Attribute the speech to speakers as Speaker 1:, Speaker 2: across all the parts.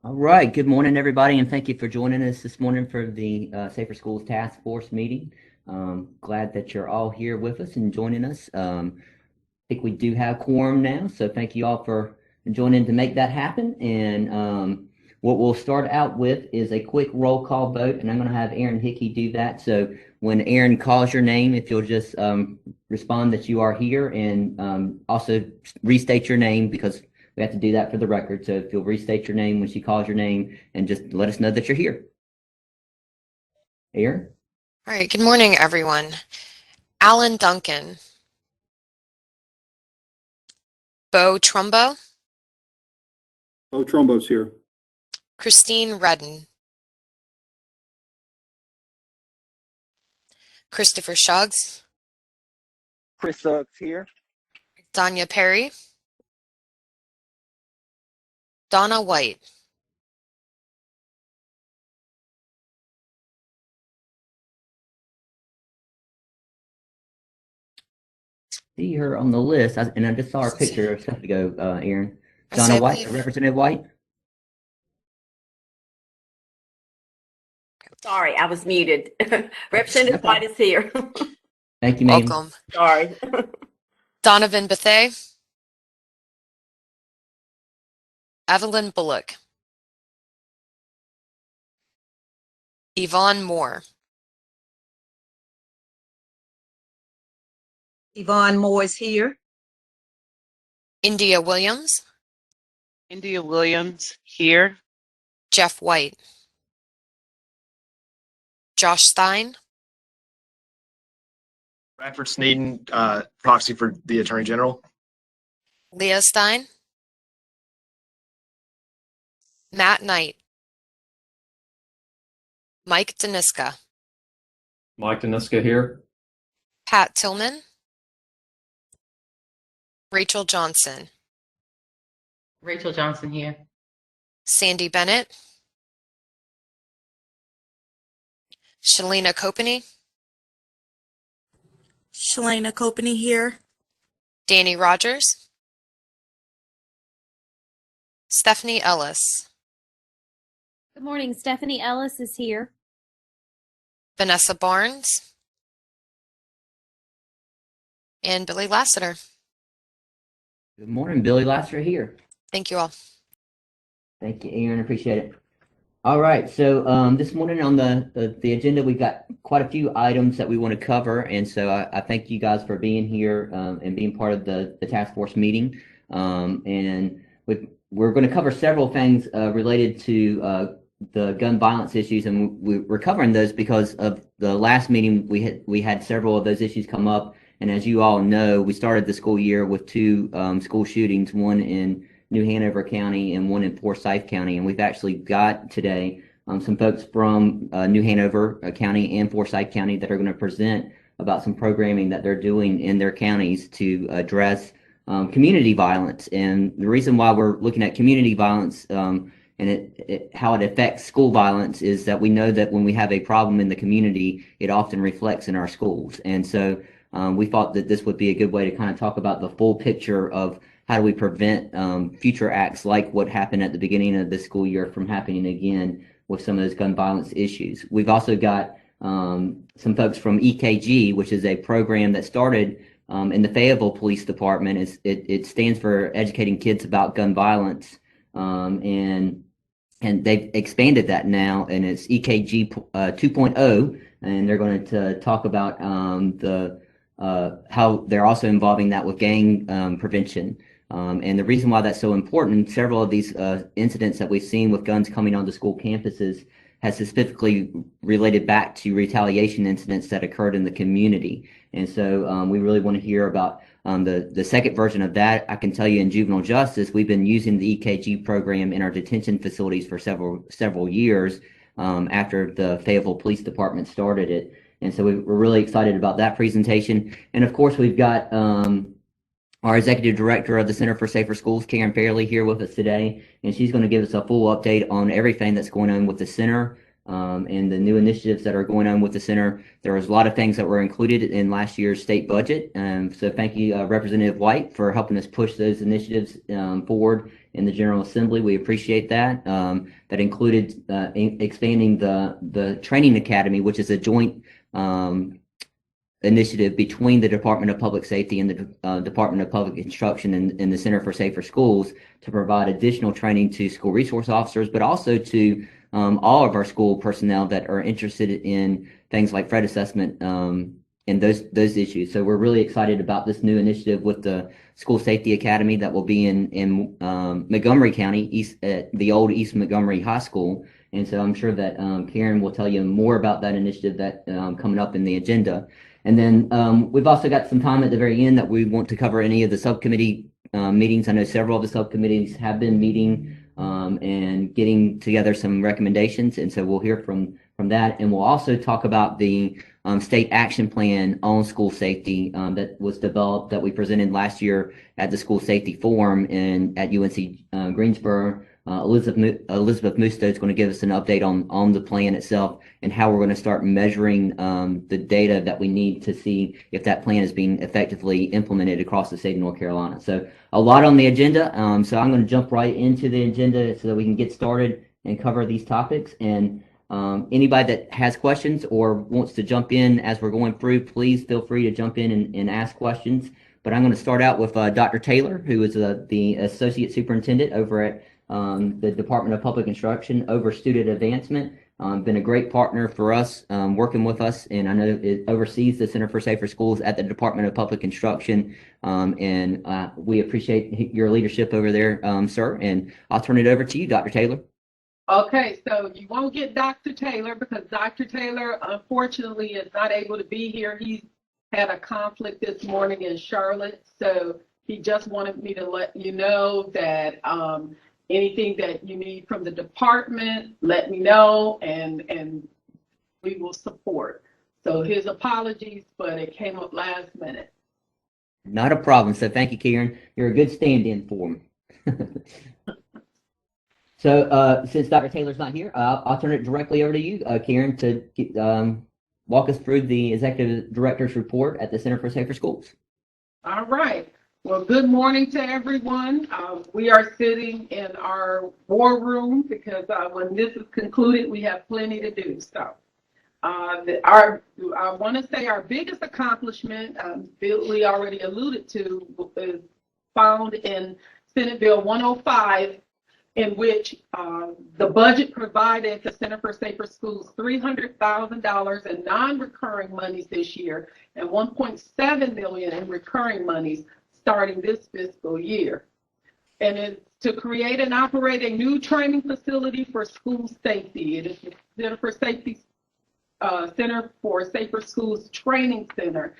Speaker 1: All right. Good morning, everybody, and thank you for joining us this morning for the Safer Schools Task Force meeting. Glad that you're all here with us and joining us. I think we do have quorum now, so thank you all for joining to make that happen. And what we'll start out with is a quick roll call vote, and I'm going to have Aaron Hickey do that. So when Aaron calls your name, if you'll just respond that you are here, and also restate your name because we have to do that for the record. So if you'll restate your name when she calls your name and just let us know that you're here. Aaron?
Speaker 2: All right, good morning, everyone. Alan Duncan. Bo Trumbo.
Speaker 3: Bo Trumbo's here.
Speaker 2: Christine Redden. Christopher Shuggs.
Speaker 4: Chris Suggs here.
Speaker 2: Danya Perry. Donna White.
Speaker 1: See her on the list, and I just saw her picture a second ago, Aaron.
Speaker 2: So
Speaker 1: Donna
Speaker 2: I
Speaker 1: White,
Speaker 2: believe-
Speaker 1: Representative White?
Speaker 5: Sorry, I was muted. Representative White is here.
Speaker 1: Thank you, ma'am.
Speaker 2: Welcome.
Speaker 5: Sorry.
Speaker 2: Donovan Bethay. Evelyn Bullock. Yvonne Moore.
Speaker 6: Yvonne Moore is here.
Speaker 2: India Williams.
Speaker 7: India Williams here.
Speaker 2: Jeff White. Josh Stein.
Speaker 8: Bradford Sneeden, proxy for the Attorney General.
Speaker 2: Leah Stein. Matt Knight. Mike Deniska.
Speaker 9: Mike Deniska here.
Speaker 2: Pat Tillman. Rachel Johnson.
Speaker 10: Rachel Johnson here.
Speaker 2: Sandy Bennett. Shalina Copany.
Speaker 6: Shalana Copany here.
Speaker 2: Danny Rogers. Stephanie Ellis.
Speaker 11: Good morning. Stephanie Ellis is here.
Speaker 2: Vanessa Barnes. And Billy Lassiter.
Speaker 1: Good morning, Billy Lasser here.
Speaker 2: Thank you all.
Speaker 1: Thank you, Aaron. Appreciate it. All right. So this morning on the agenda, we've got quite a few items that we want to cover. And so I thank you guys for being here and being part of the task force meeting. And we're going to cover several things related to the gun violence issues. And we're covering those because of the last meeting we had several of those issues come up. And as you all know, we started the school year with two school shootings, one in New Hanover County and one in Forsyth County. And we've actually got today some folks from New Hanover County and Forsyth County that are going to present about some programming that they're doing in their counties to address community violence. And the reason why we're looking at community violence and how it affects school violence is that we know that when we have a problem in the community, it often reflects in our schools. And so we thought that this would be a good way to kind of talk about the full picture of how do we prevent future acts like what happened at the beginning of the school year from happening again with some of those gun violence issues. We've also got some folks from EKG, which is a program that started in the Fayetteville Police Department. It stands for Educating Kids About Gun Violence, and they've expanded that now, and it's EKG 2.0, and they're going to talk about how they're also involving that with gang prevention. And the reason why that's so important, several of these incidents that we've seen with guns coming onto school campuses has specifically related back to retaliation incidents that occurred in the community. And so we really want to hear about the second version of that. I can tell you in juvenile justice, we've been using the EKG program in our detention facilities for several years after the Fayetteville Police Department started it. And so we're really excited about that presentation. And of course, we've got our executive director of the Center for Safer Schools, Karen Fairley, here with us today. And she's going to give us a full update on everything that's going on with the center and the new initiatives that are going on with the center. There was a lot of things that were included in last year's state budget. So thank you, Representative White, for helping us push those initiatives forward in the General Assembly. We appreciate that. That included expanding the Training Academy, which is a joint initiative between the Department of Public Safety and the Department of Public Instruction and the Center for Safer Schools to provide additional training to school resource officers, but also to all of our school personnel that are interested in things like threat assessment and those issues. So we're really excited about this new initiative with the School Safety Academy that will be in Montgomery County, at the old East Montgomery High School. And so I'm sure that Karen will tell you more about that initiative that coming up in the agenda. And then we've also got some time at the very end that we want to cover any of the subcommittee meetings. I know several of the subcommittees have been meeting and getting together some recommendations. And so we'll hear from that. And we'll also talk about the state action plan on school safety that was developed, that we presented last year at the School Safety Forum at UNC Greensboro. Elizabeth Musto is going to give us an update on the plan itself and how we're going to start measuring the data that we need to see if that plan is being effectively implemented across the state of North Carolina. So a lot on the agenda. So I'm going to jump right into the agenda so that we can get started and cover these topics. And anybody that has questions or wants to jump in as we're going through, please feel free to jump in and ask questions. But I'm going to start out with Dr. Taylor, who is the Associate Superintendent over at the Department of Public Instruction over student advancement. Been a great partner for us, working with us, and I know it oversees the Center for Safer Schools at the Department of Public Instruction, and we appreciate your leadership over there, sir, and I'll turn it over to you, Dr. Taylor.
Speaker 12: Okay, so you won't get Dr. Taylor because Dr. Taylor, unfortunately, is not able to be here. He's had a conflict this morning in Charlotte, so he just wanted me to let you know that anything that you need from the department, let me know, and we will support. So his apologies, but it came up last minute.
Speaker 1: Not a problem. So thank you, Karen. You're a good stand-in for him. So since Dr. Taylor's not here, I'll turn it directly over to you, Karen, to walk us through the Executive Director's report at the Center for Safer Schools.
Speaker 12: All right. Well, good morning to everyone. We are sitting in our war room because when this is concluded, we have plenty to do. So I want to say our biggest accomplishment, Billy already alluded to, is found in Senate Bill 105, in which the budget provided the Center for Safer Schools $300,000 in non-recurring monies this year and $1.7 million in recurring monies starting this fiscal year. And it's to create and operate a new training facility for school safety. It is the Center for Safer Schools Training Center.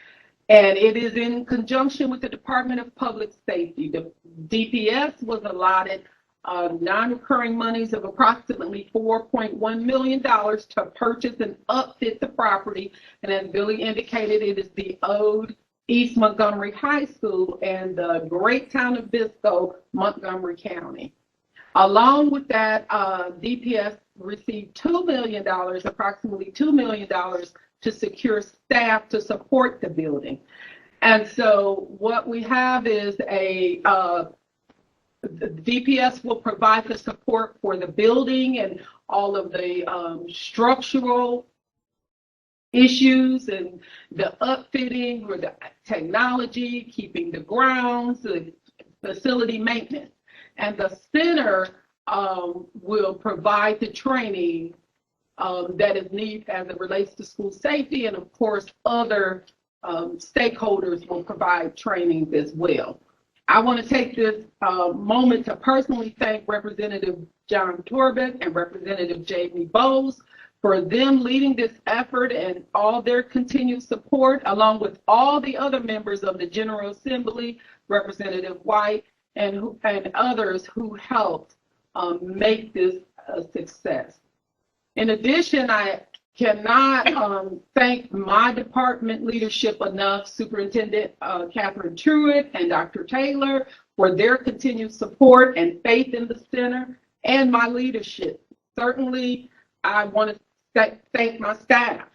Speaker 12: And it is in conjunction with the Department of Public Safety. The DPS was allotted non-recurring monies of approximately $4.1 million to purchase and upfit the property. And as Billy indicated, it is the old East Montgomery High School and the great town of Biscoe, Montgomery County. Along with that, DPS received $2 million, approximately $2 million, to secure staff to support the building. And so what we have is the DPS will provide the support for the building and all of the structural issues and the upfitting or the technology, keeping the grounds, the facility maintenance. And the center will provide the training that is needed as it relates to school safety, and of course other stakeholders will provide trainings as well. I want to take this moment to personally thank Representative John Torbett and Representative Jamie Bowles for them leading this effort and all their continued support, along with all the other members of the General Assembly, Representative White, and others who helped make this a success. In addition, I cannot thank my department leadership enough, Superintendent Catherine Truitt and Dr. Taylor, for their continued support and faith in the center, and my leadership. Certainly, I want to thank my staff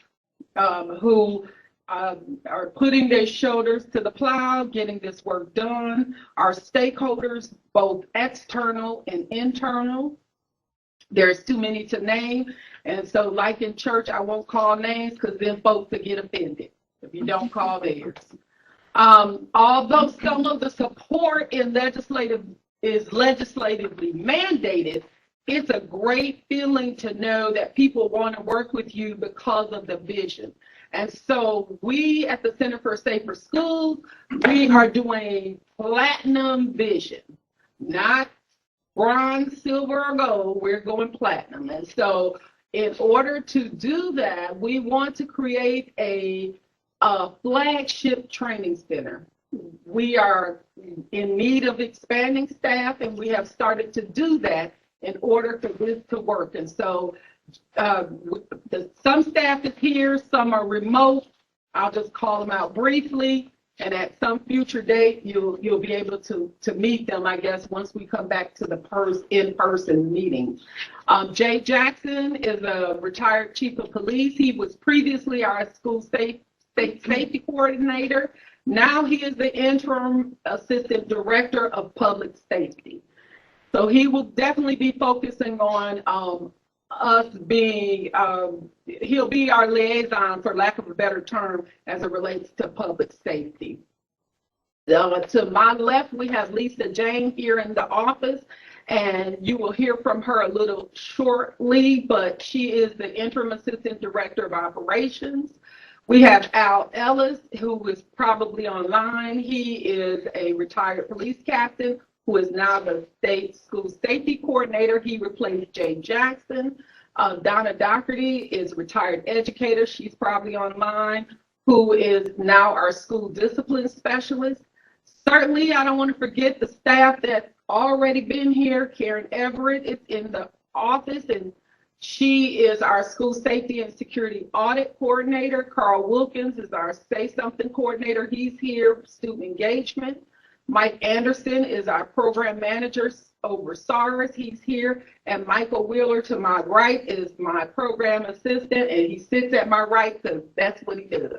Speaker 12: who are putting their shoulders to the plow, getting this work done. Our stakeholders, both external and internal. There's too many to name. And so like in church, I won't call names because then folks will get offended if you don't call theirs. Although some of the support is legislatively mandated, it's a great feeling to know that people want to work with you because of the vision. And so we at the Center for Safer Schools, we are doing platinum vision, not bronze, silver, or gold. We're going platinum. And so in order to do that, we want to create a flagship training center. We are in need of expanding staff, and we have started to do that in order for this to work. And so some staff is here, some are remote. I'll just call them out briefly, and at some future date, you'll be able to meet them, I guess, once we come back to the in-person meetings. Jay Jackson is a retired chief of police. He was previously our school state safety coordinator. Now he is the interim assistant director of public safety. So he will definitely be focusing on us being, he'll be our liaison, for lack of a better term, as it relates to public safety. To my left, we have Lisa Jane here in the office, and you will hear from her a little shortly, but she is the interim assistant director of operations. We have Al Ellis, who is probably online. He is a retired police captain who is now the state school safety coordinator. He replaced Jay Jackson. Donna Doherty is a retired educator. She's probably online, who is now our school discipline specialist. Certainly, I don't want to forget the staff that's already been here. Karen Everett is in the office, and she is our school safety and security audit coordinator. Carl Wilkins is our Say Something coordinator. He's here, student engagement. Mike Anderson is our program manager over SARS. He's here. And Michael Wheeler to my right is my program assistant, and he sits at my right because that's what he does.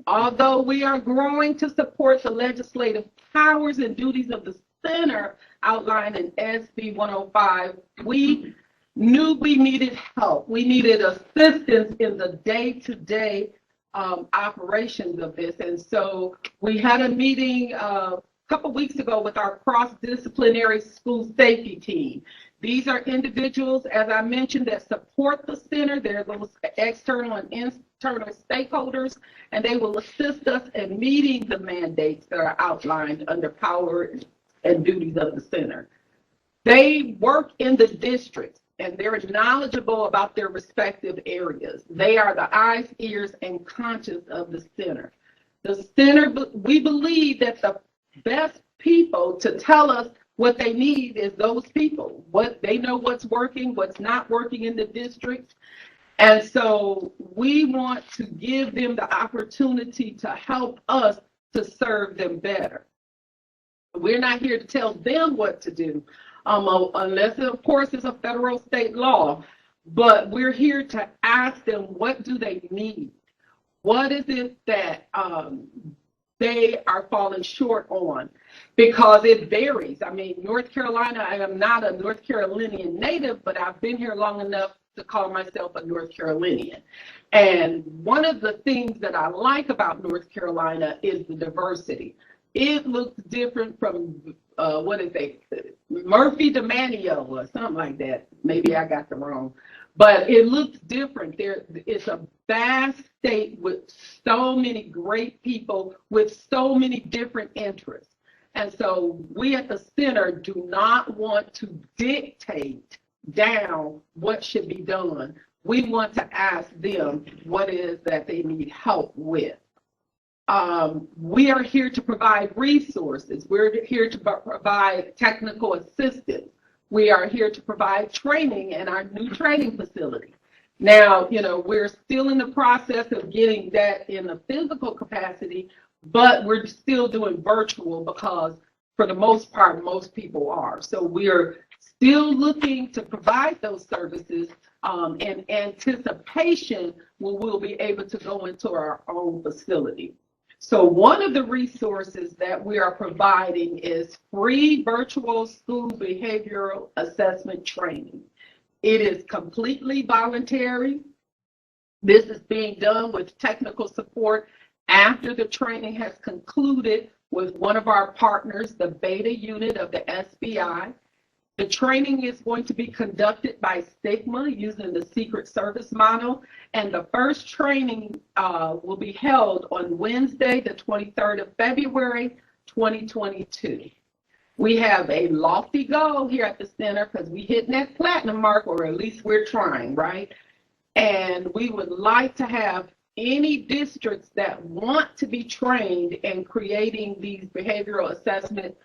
Speaker 12: Although we are growing to support the legislative powers and duties of the center outlined in SB 105, we knew we needed help. We needed assistance in the day-to-day operations of this. And so we had a meeting a couple weeks ago with our cross-disciplinary school safety team. These are individuals, as I mentioned, that support the center. They're those external and internal stakeholders, and they will assist us in meeting the mandates that are outlined under power and duties of the center. They work in the districts, and they're knowledgeable about their respective areas. They are the eyes, ears, and conscience of the center. The center, we believe that the best people to tell us what they need is those people. What they know what's working, what's not working in the districts. And so we want to give them the opportunity to help us to serve them better. We're not here to tell them what to do, unless, of course, it's a federal state law. But we're here to ask them, what do they need? What is it that they are falling short on? Because it varies. I mean, North Carolina, I am not a North Carolinian native, but I've been here long enough to call myself a North Carolinian. And one of the things that I like about North Carolina is the diversity. It looks different from, Murphy to Manio or something like that. Maybe I got the wrong. But it looks different. It's a vast state with so many great people with so many different interests. And so we at the center do not want to dictate down what should be done. We want to ask them what it is that they need help with. We are here to provide resources. We're here to provide technical assistance. We are here to provide training in our new training facility. Now, we're still in the process of getting that in a physical capacity, but we're still doing virtual because for the most part, most people are. So we're still looking to provide those services, in anticipation when we'll be able to go into our own facility. So one of the resources that we are providing is free virtual school behavioral assessment training. It is completely voluntary. This is being done with technical support after the training has concluded with one of our partners, the beta unit of the SBI. The training is going to be conducted by Stigma using the Secret Service model, and the first training will be held on Wednesday, the 23rd of February, 2022. We have a lofty goal here at the center because we're hitting that platinum mark, or at least we're trying, right? And we would like to have any districts that want to be trained in creating these behavioral assessment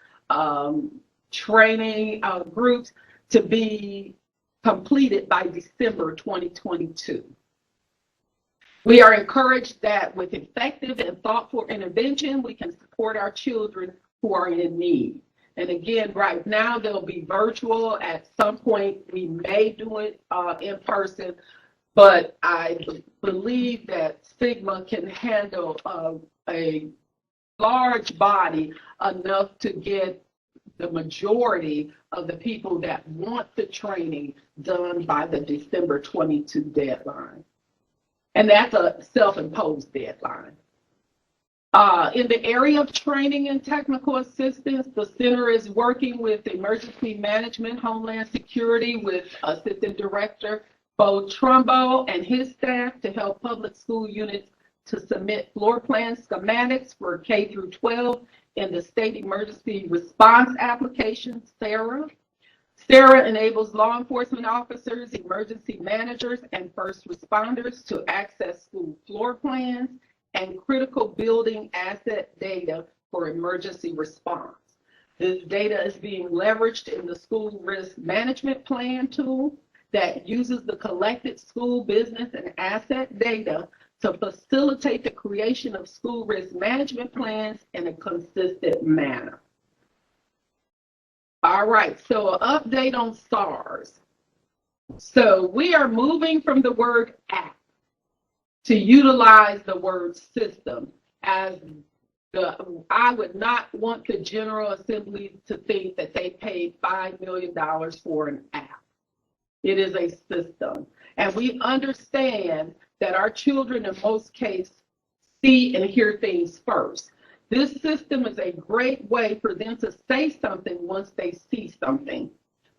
Speaker 12: training groups to be completed by December 2022. We are encouraged that with effective and thoughtful intervention, we can support our children who are in need. And again, right now they'll be virtual. At some point, we may do it in person, but I believe that Stigma can handle a large body enough to get the majority of the people that want the training done by the December 22 deadline. And that's a self-imposed deadline. In the area of training and technical assistance, the center is working with Emergency Management, Homeland Security, with Assistant Director Bo Trumbo and his staff to help public school units to submit floor plan schematics for K through 12 in the State Emergency Response Application, SARA. SARA enables law enforcement officers, emergency managers, and first responders to access school floor plans and critical building asset data for emergency response. This data is being leveraged in the School Risk Management Plan tool that uses the collected school business and asset data to facilitate the creation of school risk management plans in a consistent manner. All right, so an update on SARS. So we are moving from the word app to utilize the word system, as I would not want the General Assembly to think that they paid $5 million for an app. It is a system. And we understand that our children in most cases see and hear things first. This system is a great way for them to say something once they see something,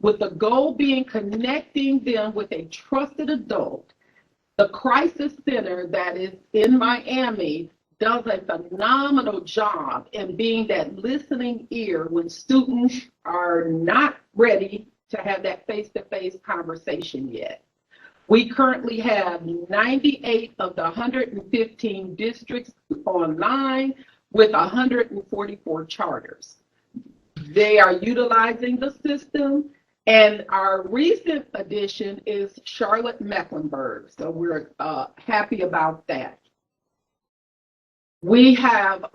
Speaker 12: with the goal being connecting them with a trusted adult. The crisis center that is in Miami does a phenomenal job in being that listening ear when students are not ready to have that face-to-face conversation yet. We currently have 98 of the 115 districts online with 144 charters. They are utilizing the system, and our recent addition is Charlotte-Mecklenburg, so we're happy about that. We have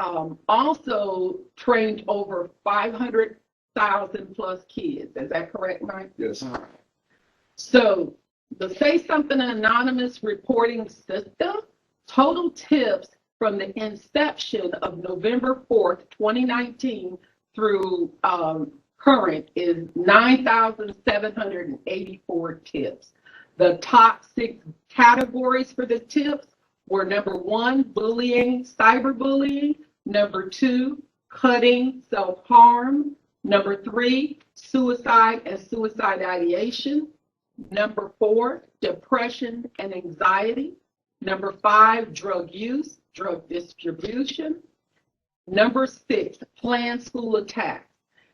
Speaker 12: also trained over 500,000 plus kids. Is that correct, Mike?
Speaker 3: Yes.
Speaker 12: All right. So the Say Something Anonymous reporting system, total tips from the inception of November 4th, 2019 through current is 9,784 tips. The top 6 categories for the tips were: number 1, bullying, cyberbullying; number 2, cutting, self-harm; number 3, suicide and suicide ideation; number 4, depression and anxiety; number 5, drug use, drug distribution; number 6, planned school attacks.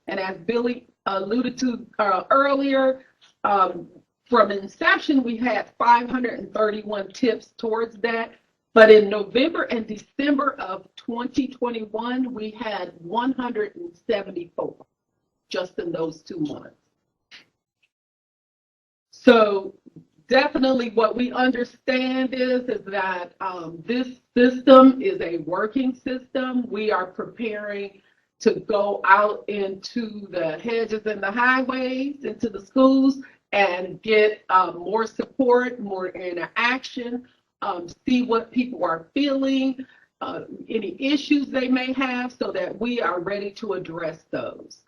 Speaker 12: And as Billy alluded to earlier, from inception, we had 531 tips towards that. But in November and December of 2021, we had 174 just in those 2 months. So definitely what we understand is that this system is a working system. We are preparing to go out into the hedges and the highways, into the schools, and get more support, more interaction, see what people are feeling, any issues they may have, so that we are ready to address those.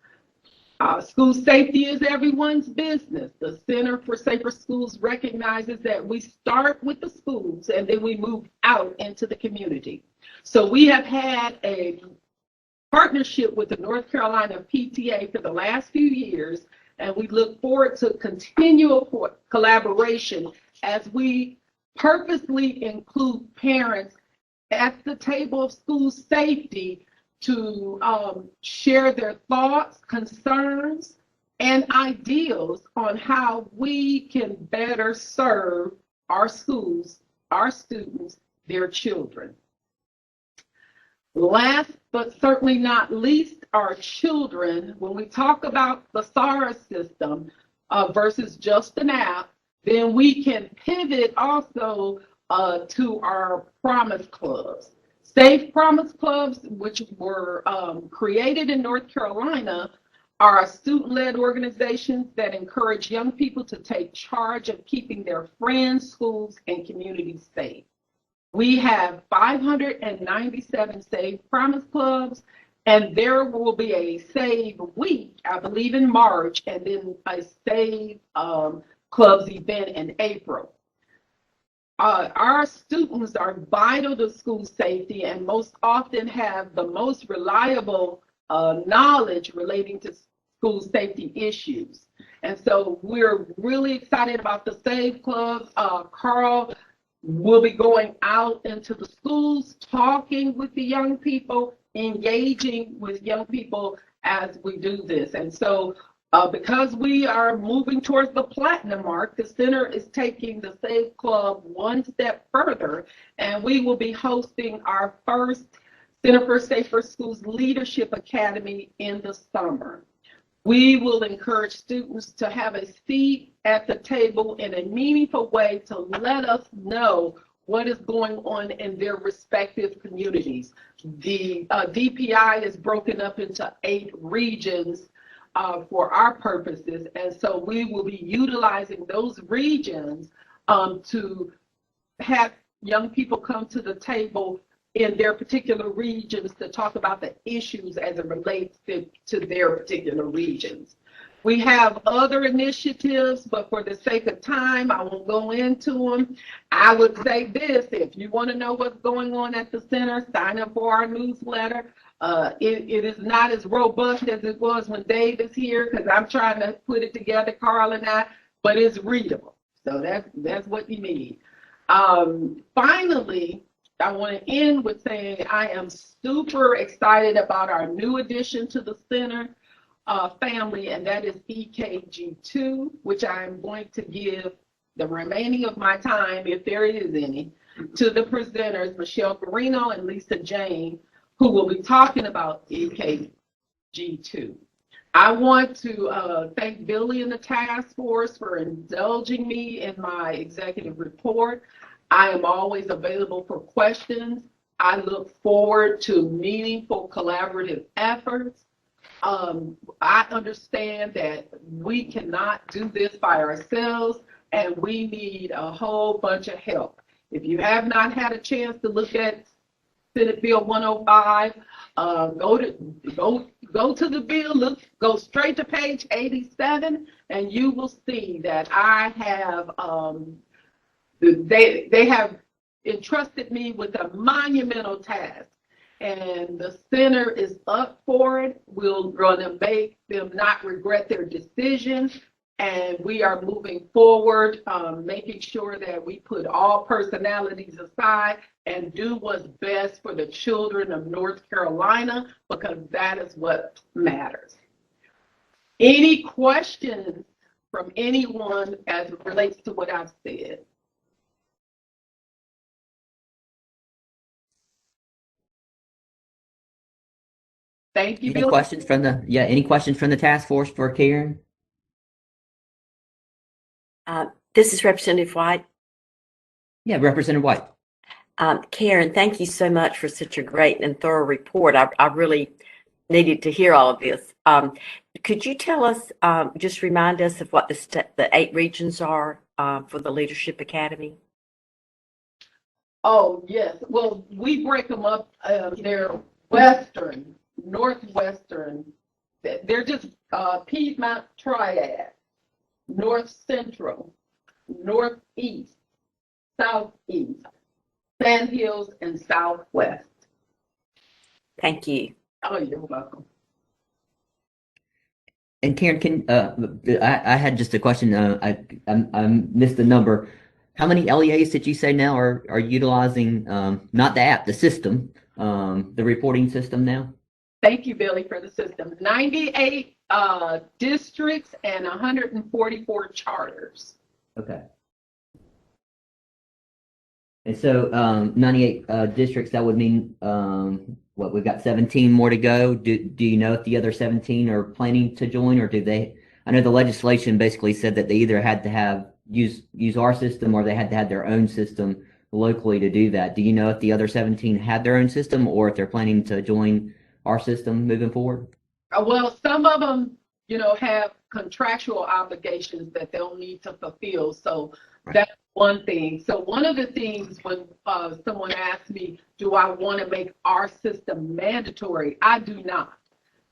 Speaker 12: School safety is everyone's business. The Center for Safer Schools recognizes that we start with the schools and then we move out into the community. So we have had a partnership with the North Carolina PTA for the last few years, and we look forward to continual collaboration as we purposely include parents at the table of school safety to share their thoughts, concerns, and ideals on how we can better serve our schools, our students, their children. Last but certainly not least, our children. When we talk about the SARS system versus just an app, then we can pivot also to our Promise Clubs. Safe Promise Clubs, which were created in North Carolina, are student-led organizations that encourage young people to take charge of keeping their friends, schools, and communities safe. We have 597 Save Promise Clubs, and there will be a Save Week, I believe in March, and then a Save Clubs event in April. Our students are vital to school safety and most often have the most reliable knowledge relating to school safety issues. And so we're really excited about the Save Clubs. Carl will be going out into the schools, talking with the young people, engaging with young people as we do this. And so because we are moving towards the platinum mark, the center is taking the Save Club one step further, and we will be hosting our first Center for Safer Schools Leadership Academy in the summer. We will encourage students to have a seat at the table in a meaningful way to let us know what is going on in their respective communities. The DPI is broken up into 8 regions for our purposes, and so we will be utilizing those regions to have young people come to the table in their particular regions to talk about the issues as it relates to their particular regions. We have other initiatives, but for the sake of time, I won't go into them. I would say this: if you want to know what's going on at the center, sign up for our newsletter. It is not as robust as it was when Dave is here, because I'm trying to put it together, Carl and I, but it's readable. So that's what you need. Finally, I want to end with saying I am super excited about our new addition to the center family, and that is EKG2, which I am going to give the remaining of my time, if there is any, to the presenters, Michelle Garino and Lisa Jane, who will be talking about EKG2. I want to thank Billy and the task force for indulging me in my executive report. I am always available for questions. I look forward to meaningful collaborative efforts. I understand that we cannot do this by ourselves, and we need a whole bunch of help. If you have not had a chance to look at Senate Bill 105, go to the bill, go straight to page 87, and you will see that I have they have entrusted me with a monumental task, and the center is up for it. We're going to make them not regret their decision, and we are moving forward, making sure that we put all personalities aside and do what's best for the children of North Carolina, because that is what matters. Any questions from anyone as it relates to what I've said? Thank you,
Speaker 1: Any
Speaker 12: Bill.
Speaker 1: questions from any questions from the task force for Karen?
Speaker 5: This is Representative White.
Speaker 1: Yeah, Representative White.
Speaker 5: Karen, thank you so much for such a great and thorough report. I really needed to hear all of this. Could you tell us, just remind us of what the 8 regions are for the Leadership Academy?
Speaker 12: Oh, yes. Well, we break them up. They're Western, Northwestern. They're just Piedmont Triad, North Central, Northeast, Southeast, Sand Hills, and Southwest.
Speaker 5: Thank you.
Speaker 12: Oh, you're welcome.
Speaker 1: And Karen, I had just a question. I missed the number. How many LEAs did you say now are utilizing not the app, the system, the reporting system now?
Speaker 12: Thank you, Billy, for the system. 98 districts and 144 charters.
Speaker 1: Okay. And so 98 districts, that would mean what, we've got 17 more to go. Do you know if the other 17 are planning to join, or do they? I know the legislation basically said that they either had to have use our system or they had to have their own system locally to do that. Do you know if the other 17 had their own system or if they're planning to join our system moving forward?
Speaker 12: Well, some of them, have contractual obligations that they'll need to fulfill. So that's one thing. So one of the things when someone asks me, do I want to make our system mandatory? I do not.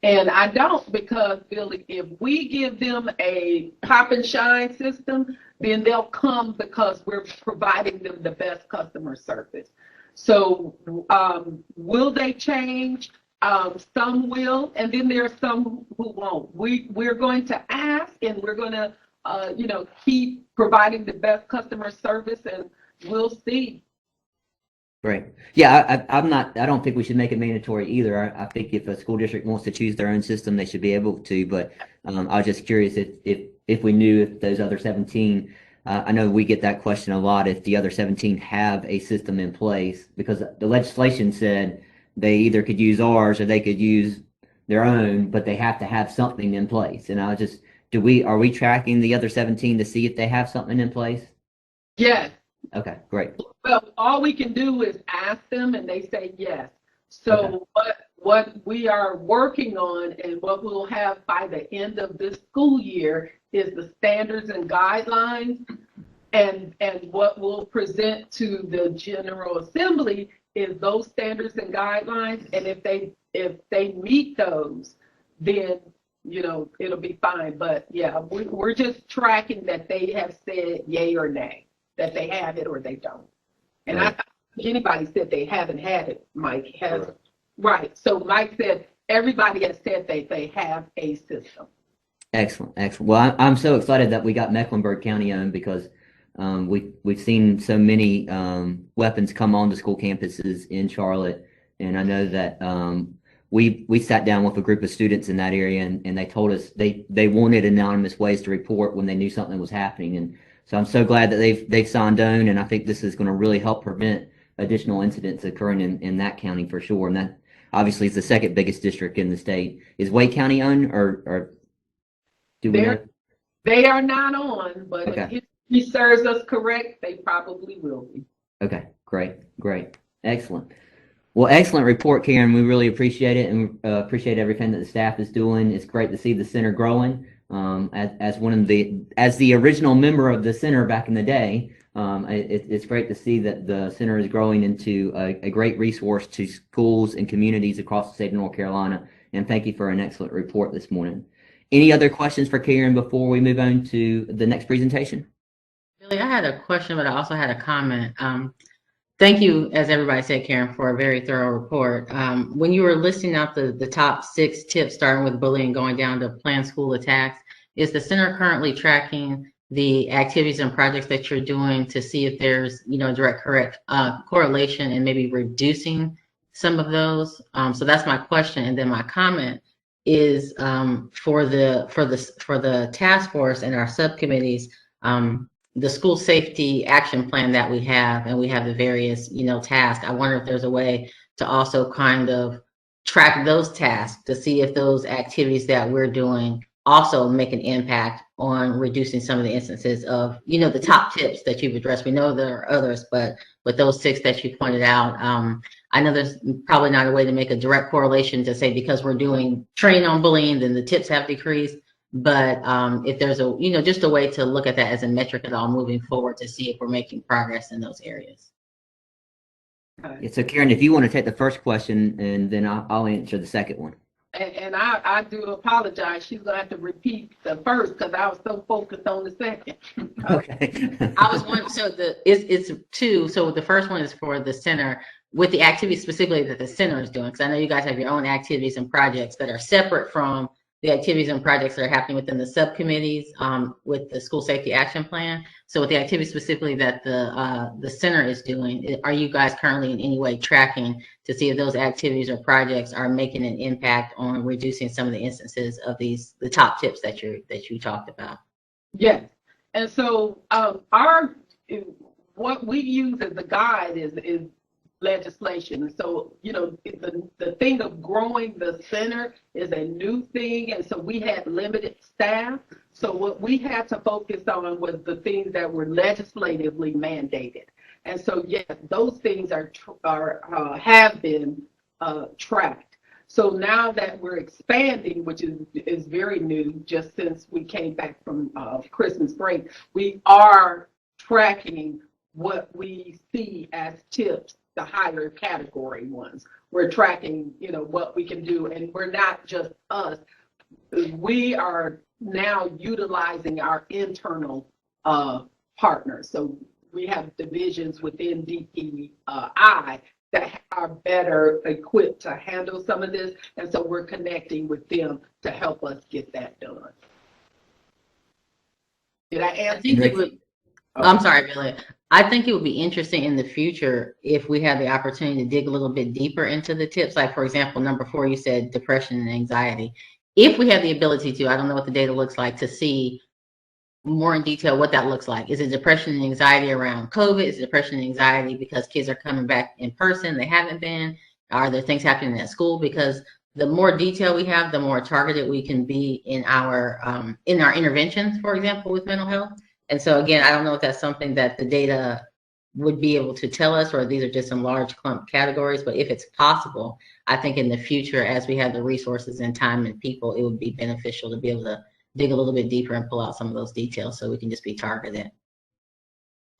Speaker 12: And I don't, because, Billy, if we give them a pop and shine system, then they'll come because we're providing them the best customer service. So will they change? Some will, and then there are some who won't. We're going to ask, and we're going to, keep providing the best customer service, and we'll see.
Speaker 1: Great. Yeah, I don't think we should make it mandatory either. I think if a school district wants to choose their own system, they should be able to. But I was just curious if we knew if those other 17, I know we get that question a lot, if the other 17 have a system in place, because the legislation said they either could use ours or they could use their own, but they have to have something in place. And I was just, are we tracking the other 17 to see if they have something in place?
Speaker 12: Yes.
Speaker 1: Okay, great.
Speaker 12: Well, all we can do is ask them, and they say yes. So what we are working on and what we'll have by the end of this school year is the standards and guidelines, and what we'll present to the General Assembly is those standards and guidelines, and if they meet those, then it'll be fine. But yeah, we're just tracking that they have said yay or nay, that they have it or they don't. And I anybody said they haven't had it. Mike has. Right. So Mike said everybody has said they have a system.
Speaker 1: Excellent. Well, I'm so excited that we got Mecklenburg County owned, because we've seen so many weapons come onto school campuses in Charlotte, and I know that we sat down with a group of students in that area, and they told us they wanted anonymous ways to report when they knew something was happening, and so I'm so glad that they've signed on, and I think this is going to really help prevent additional incidents occurring in that county for sure. And that obviously is the second biggest district in the state. Is Wake County on, or do we know?
Speaker 12: They are not on, but if he serves us correct, they probably will be. Okay,
Speaker 1: great. Excellent. Well, excellent report, Karen. We really appreciate it, and appreciate everything that the staff is doing. It's great to see the center growing. As the original member of the center back in the day, it's great to see that the center is growing into a great resource to schools and communities across the state of North Carolina. And thank you for an excellent report this morning. Any other questions for Karen before we move on to the next presentation?
Speaker 10: Billy, I had a question, but I also had a comment. Thank you, as everybody said, Karen, for a very thorough report. When you were listing out the top 6 tips, starting with bullying, going down to planned school attacks, is the center currently tracking the activities and projects that you're doing to see if there's, direct correlation and maybe reducing some of those? So that's my question, and then my comment is for the task force and our subcommittees. The school safety action plan that we have, and we have the various, tasks. I wonder if there's a way to also kind of track those tasks to see if those activities that we're doing also make an impact on reducing some of the instances of, the top tips that you've addressed. We know there are others, but with those 6 that you pointed out, I know there's probably not a way to make a direct correlation to say because we're doing training on bullying, then the tips have decreased. But if there's just a way to look at that as a metric at all moving forward to see if we're making progress in those areas.
Speaker 1: Yeah, so Karen, if you want to take the first question, and then I'll answer the second one.
Speaker 12: And I do apologize. She's gonna have to repeat the first because I was so focused on the second.
Speaker 1: Okay.
Speaker 10: I was wondering, so it's 2. So the first one is for the center with the activities specifically that the center is doing. Because I know you guys have your own activities and projects that are separate from the activities and projects that are happening within the subcommittees with the school safety action plan. So with the activities specifically that the center is doing, are you guys currently in any way tracking to see if those activities or projects are making an impact on reducing some of the instances of the top tips that you talked about?
Speaker 12: Yes. And so what we use as a guide is legislation. So, the thing of growing the center is a new thing. And so we had limited staff. So what we had to focus on was the things that were legislatively mandated. And so, yes, those things have been tracked. So now that we're expanding, which is very new, just since we came back from Christmas break, we are tracking what we see as tips, the higher category ones. We're tracking, what we can do, and we're not just us. We are now utilizing our internal partners. So we have divisions within DPI that are better equipped to handle some of this, and so we're connecting with them to help us get that done. Did I answer?
Speaker 10: I'm sorry, Billy. I think it would be interesting in the future if we had the opportunity to dig a little bit deeper into the tips. Like, for example, number 4, you said depression and anxiety. If we have the ability to, I don't know what the data looks like, to see more in detail what that looks like. Is it depression and anxiety around COVID? Is it depression and anxiety because kids are coming back in person? They haven't been. Are there things happening at school? Because the more detail we have, the more targeted we can be in our interventions, for example, with mental health. And so, again, I don't know if that's something that the data would be able to tell us, or these are just some large clump categories. But if it's possible, I think in the future, as we have the resources and time and people, it would be beneficial to be able to dig a little bit deeper and pull out some of those details so we can just be targeted.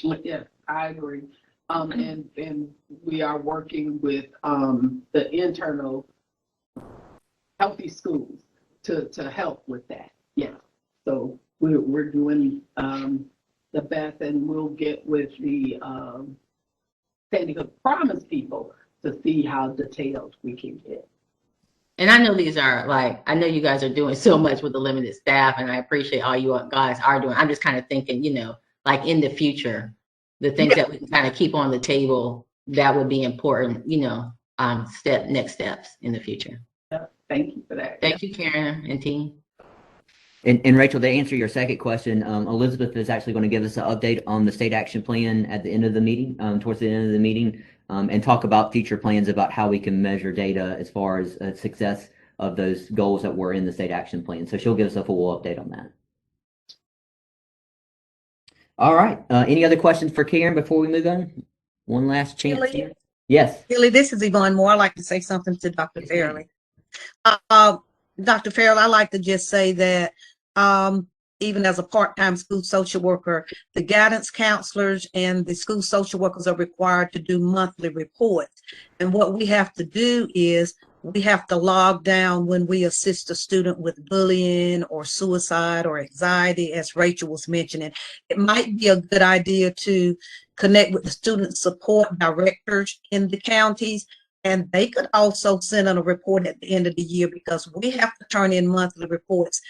Speaker 12: Yeah, I agree. And we are working with the internal healthy schools to help with that. Yeah. So we're doing the best, and we'll get with the Sandy Hook Promise people to see how detailed we can get.
Speaker 10: And I know these are I know you guys are doing so much with the limited staff, and I appreciate all you guys are doing. I'm just kind of thinking, in the future, the things that we can kind of keep on the table that would be important, next steps in the future.
Speaker 12: Yeah, thank you for that.
Speaker 10: Thank you, Karen and team.
Speaker 1: And Rachel, to answer your second question, Elizabeth is actually going to give us an update on the state action plan at the end of the meeting, towards the end of the meeting, and talk about future plans about how we can measure data as far as success of those goals that were in the state action plan. So she'll give us a full update on that. All right. Any other questions for Karen before we move on? One last chance
Speaker 6: Billy?
Speaker 1: here. Yes.
Speaker 6: Billy, this is Yvonne Moore. I'd like to say something to Dr. Fairley. Dr. Fairley, I'd like to just say that even as a part-time school social worker, the guidance counselors and the school social workers are required to do monthly reports. And what we have to do is we have to log down when we assist a student with bullying or suicide or anxiety, as Rachel was mentioning. It might be a good idea to connect with the student support directors in the counties, and they could also send in a report at the end of the year, because we have to turn in monthly reports,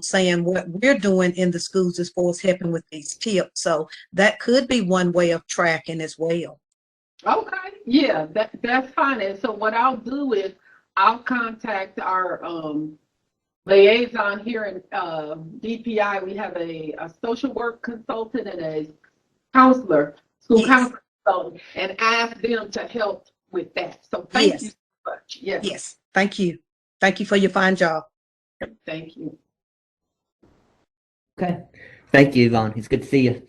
Speaker 6: saying what we're doing in the schools as far as helping with these tips. So that could be one way of tracking as well.
Speaker 12: Okay, yeah, that's fine. And so what I'll do is I'll contact our liaison here in DPI. We have a social work consultant and a counselor, school counselor consultant, and ask them to help with that. So thank you so much. Yes.
Speaker 6: Yes. Thank you. Thank you for your fine job.
Speaker 12: Thank you.
Speaker 1: Okay. Thank you, Yvonne. It's good to see you.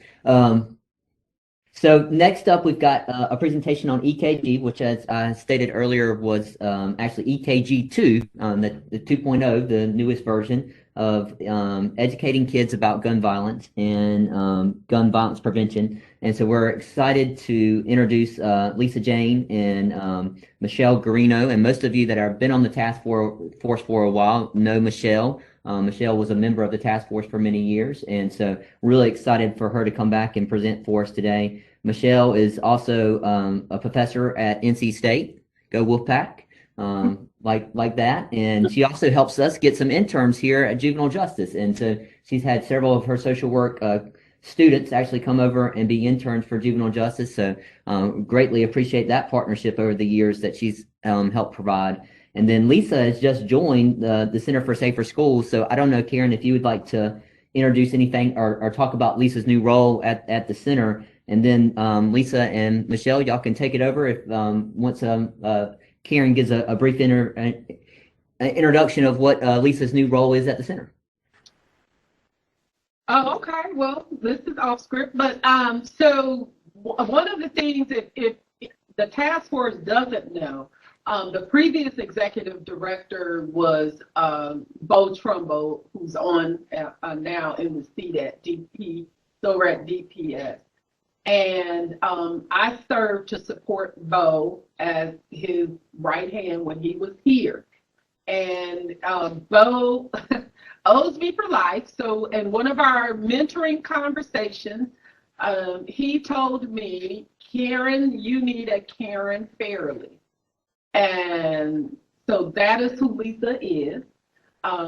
Speaker 1: So next up, we've got a presentation on EKG, which, as I stated earlier, was actually EKG 2, the 2.0, the newest version of educating kids about gun violence and gun violence prevention. And so we're excited to introduce Lisa Jane and Michelle Garino. And most of you that have been on the task force for a while know Michelle. Michelle was a member of the task force for many years, and so really excited for her to come back and present for us today. Michelle is also a professor at NC State. Go Wolfpack, like that. And she also helps us get some interns here at Juvenile Justice. And so she's had several of her social work students actually come over and be interns for Juvenile Justice. So greatly appreciate that partnership over the years that she's helped provide. And then Lisa has just joined the Center for Safer Schools. So I don't know, Karen, if you would like to introduce anything or talk about Lisa's new role at the center. And then Lisa and Michelle, y'all can take it over if once Karen gives a brief introduction of what Lisa's new role is at the center.
Speaker 12: Oh, okay. Well, this is off script, but so one of the things, if the task force doesn't know, the previous executive director was Bo Trumbo, who's on now in the seat at DP, so we're at DPS. And I served to support Bo as his right hand when he was here. And Bo owes me for life. So in one of our mentoring conversations, he told me, Karen, you need a Karen Fairley. And so that is who Lisa is.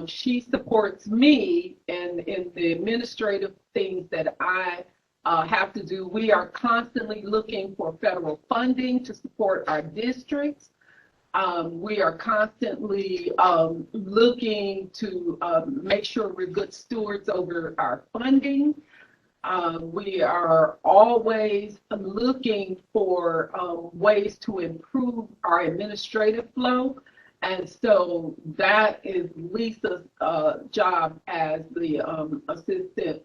Speaker 12: She supports me in the administrative things that I have to do. We are constantly looking for federal funding to support our districts. We are constantly looking to make sure we're good stewards over our funding. We are always looking for ways to improve our administrative flow. And so that is Lisa's job as the assistant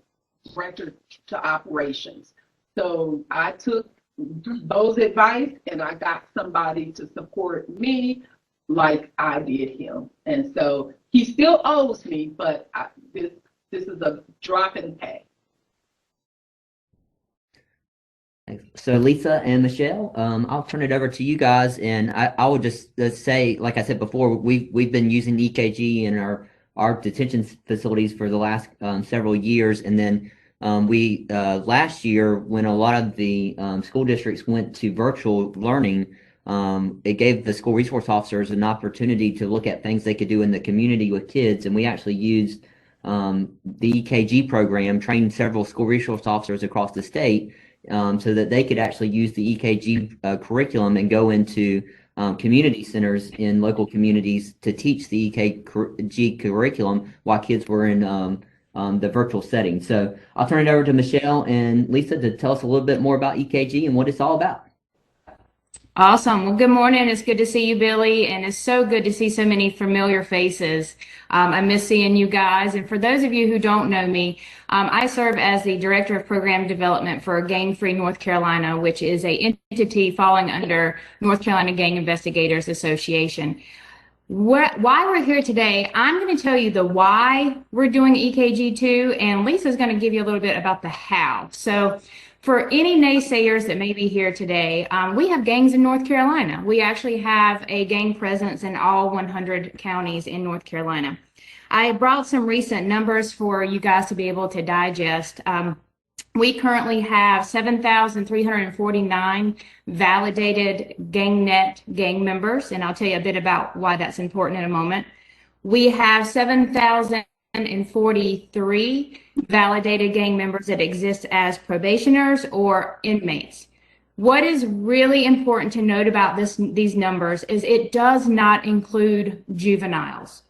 Speaker 12: director to operations. So I took those advice and I got somebody to support me like I did him. And so he still owes me, but this is a drop in pay.
Speaker 1: So Lisa and Michelle, I'll turn it over to you guys, and I will just say, like I said before, we've been using EKG in our detention facilities for the last several years, and then we last year, when a lot of the school districts went to virtual learning, it gave the school resource officers an opportunity to look at things they could do in the community with kids, and we actually used the EKG program, trained several school resource officers across the state. So that they could actually use the EKG curriculum and go into community centers in local communities to teach the EKG curriculum while kids were in the virtual setting. So I'll turn it over to Michelle and Lisa to tell us a little bit more about EKG and what it's all about.
Speaker 13: Awesome. Well, good morning. It's good to see you, Billy, and it's so good to see so many familiar faces. I miss seeing you guys. And for those of you who don't know me, I serve as the Director of Program Development for Gang Free North Carolina, which is an entity falling under North Carolina Gang Investigators Association. Why we're here today, I'm going to tell you the why we're doing EKG2, and Lisa's going to give you a little bit about the how. So for any naysayers that may be here today, we have gangs in North Carolina. We actually have a gang presence in all 100 counties in North Carolina. I brought some recent numbers for you guys to be able to digest. We currently have 7,349 validated GangNet gang members, and I'll tell you a bit about why that's important in a moment. We have 7,043 validated gang members that exist as probationers or inmates. What is really important to note about these numbers is it does not include juveniles.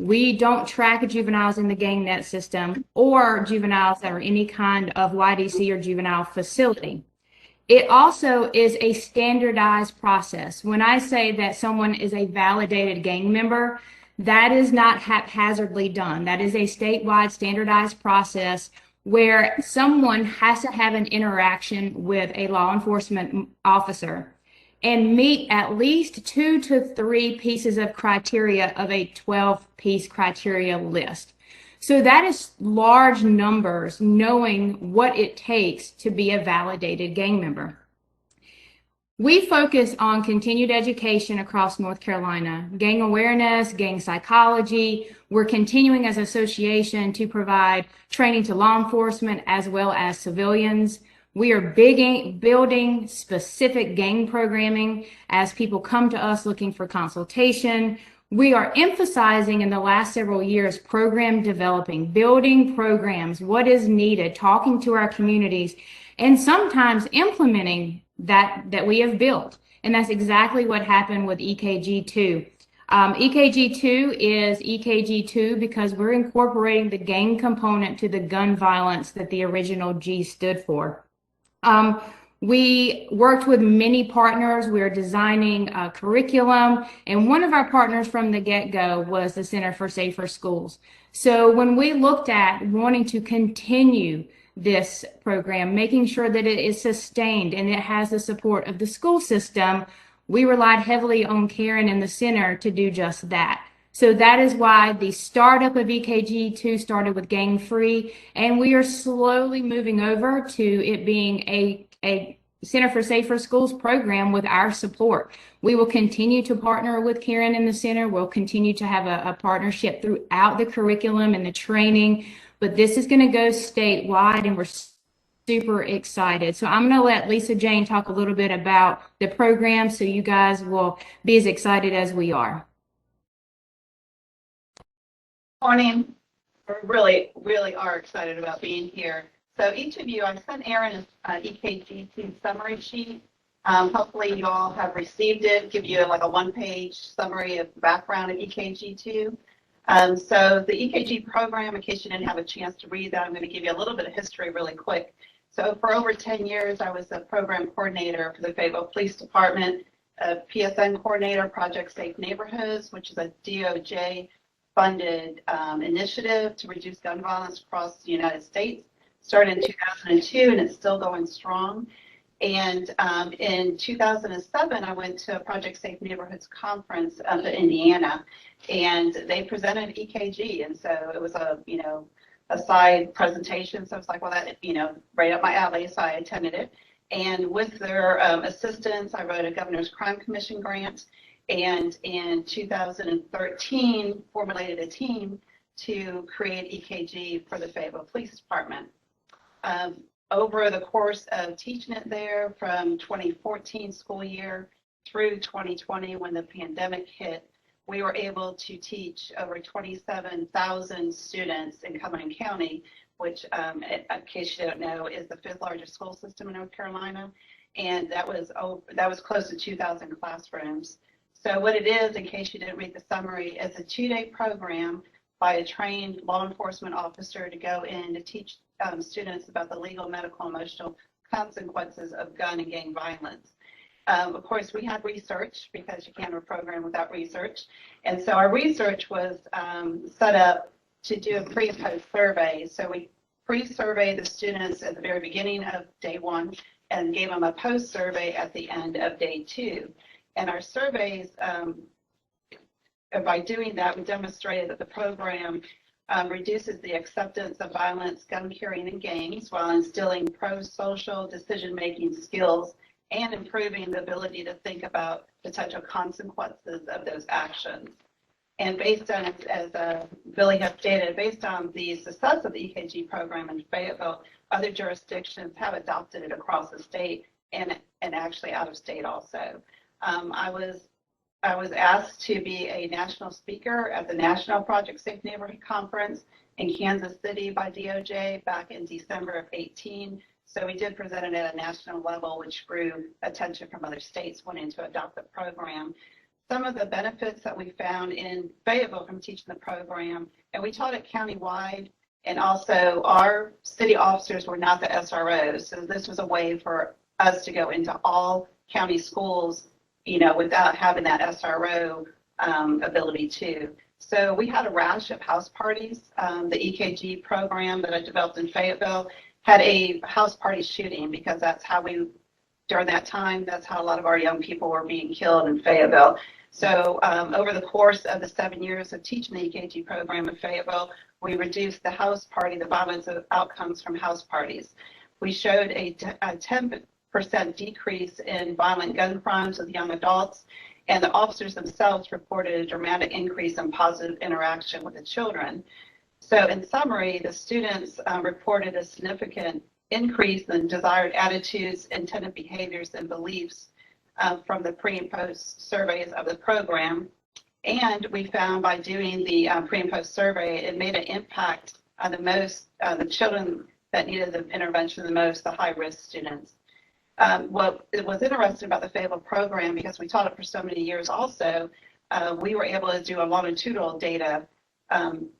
Speaker 13: We don't track juveniles in the GangNet system or juveniles that are any kind of YDC or juvenile facility. It also is a standardized process. When I say that someone is a validated gang member, That is not haphazardly done. That is a statewide standardized process where someone has to have an interaction with a law enforcement officer and meet at least 2 to 3 pieces of criteria of a 12-piece criteria list. So that is large numbers, knowing what it takes to be a validated gang member. We focus on continued education across North Carolina, gang awareness, gang psychology. We're continuing as an association to provide training to law enforcement as well as civilians. We are building specific gang programming as people come to us looking for consultation. We are emphasizing in the last several years program developing, building programs, what is needed, talking to our communities, and sometimes implementing that we have built. And that's exactly what happened with EKG2. EKG2 is EKG2 because we're incorporating the gang component to the gun violence that the original G stood for. We worked with many partners. We're designing a curriculum, and one of our partners from the get-go was the Center for Safer Schools. So when we looked at wanting to continue this program, making sure that it is sustained and it has the support of the school system, we relied heavily on Karen and the center to do just that. So that is why the startup of EKG2 started with Gang Free, and we are slowly moving over to it being a Center for Safer Schools program with our support. We will continue to partner with Karen and the center. We'll continue to have a partnership throughout the curriculum and the training, but this is going to go statewide, and we're super excited. So I'm going to let Lisa Jane talk a little bit about the program so you guys will be as excited as we are.
Speaker 14: Morning. We really are excited about being here. So each of you, I sent Aaron an EKG2 summary sheet. Hopefully you all have received it, give you like a one-page summary of the background of EKG2. So the EKG program, in case you didn't have a chance to read that, I'm going to give you a little bit of history really quick. So for over 10 years, I was the program coordinator for the Fayetteville Police Department, a PSN coordinator, Project Safe Neighborhoods, which is a DOJ-funded initiative to reduce gun violence across the United States. Started in 2002, and it's still going strong. And in 2007, I went to a Project Safe Neighborhoods conference up in Indiana, and they presented EKG. And so it was a side presentation. So it's like, well, that, right up my alley. So I attended it. And with their assistance, I wrote a Governor's Crime Commission grant. And in 2013, formulated a team to create EKG for the Fayetteville Police Department. Over the course of teaching it there from 2014 school year through 2020 when the pandemic hit, we were able to teach over 27,000 students in Cumberland County, which, in case you don't know, is the 5th largest school system in North Carolina. And that was close to 2,000 classrooms. So what it is, in case you didn't read the summary, is a 2-day program by a trained law enforcement officer to go in to teach students about the legal, medical, emotional consequences of gun and gang violence. Of course, we had research because you can't have a program without research. And so our research was set up to do a pre and post survey. So we pre-surveyed the students at the very beginning of day 1 and gave them a post survey at the end of day 2. And our surveys, by doing that, we demonstrated that the program reduces the acceptance of violence, gun carrying, and gangs while instilling pro-social decision-making skills and improving the ability to think about potential consequences of those actions. And based on, as Billy has stated, based on the success of the EKG program in Fayetteville, other jurisdictions have adopted it across the state and actually out of state also. I was asked to be a national speaker at the National Project Safe Neighborhood Conference in Kansas City by DOJ back in December of 2018. So we did present it at a national level, which drew attention from other states wanting to adopt the program. Some of the benefits that we found in Fayetteville from teaching the program, and we taught it countywide, and also our city officers were not the SROs. So this was a way for us to go into all county schools, without having that SRO ability too. So we had a rash of house parties. The EKG program that I developed in Fayetteville had a house party shooting because that's how during that time, that's how a lot of our young people were being killed in Fayetteville. So over the course of the 7 years of teaching the EKG program in Fayetteville, we reduced the violence outcomes from house parties. We showed a 10% decrease in violent gun crimes with young adults, and the officers themselves reported a dramatic increase in positive interaction with the children. So in summary, the students reported a significant increase in desired attitudes, intended behaviors, and beliefs from the pre and post surveys of the program. And we found by doing the pre and post survey, it made an impact on the children that needed the intervention the most, the high-risk students. What was interesting about the Fayetteville program, because we taught it for so many years also, we were able to do a longitudinal data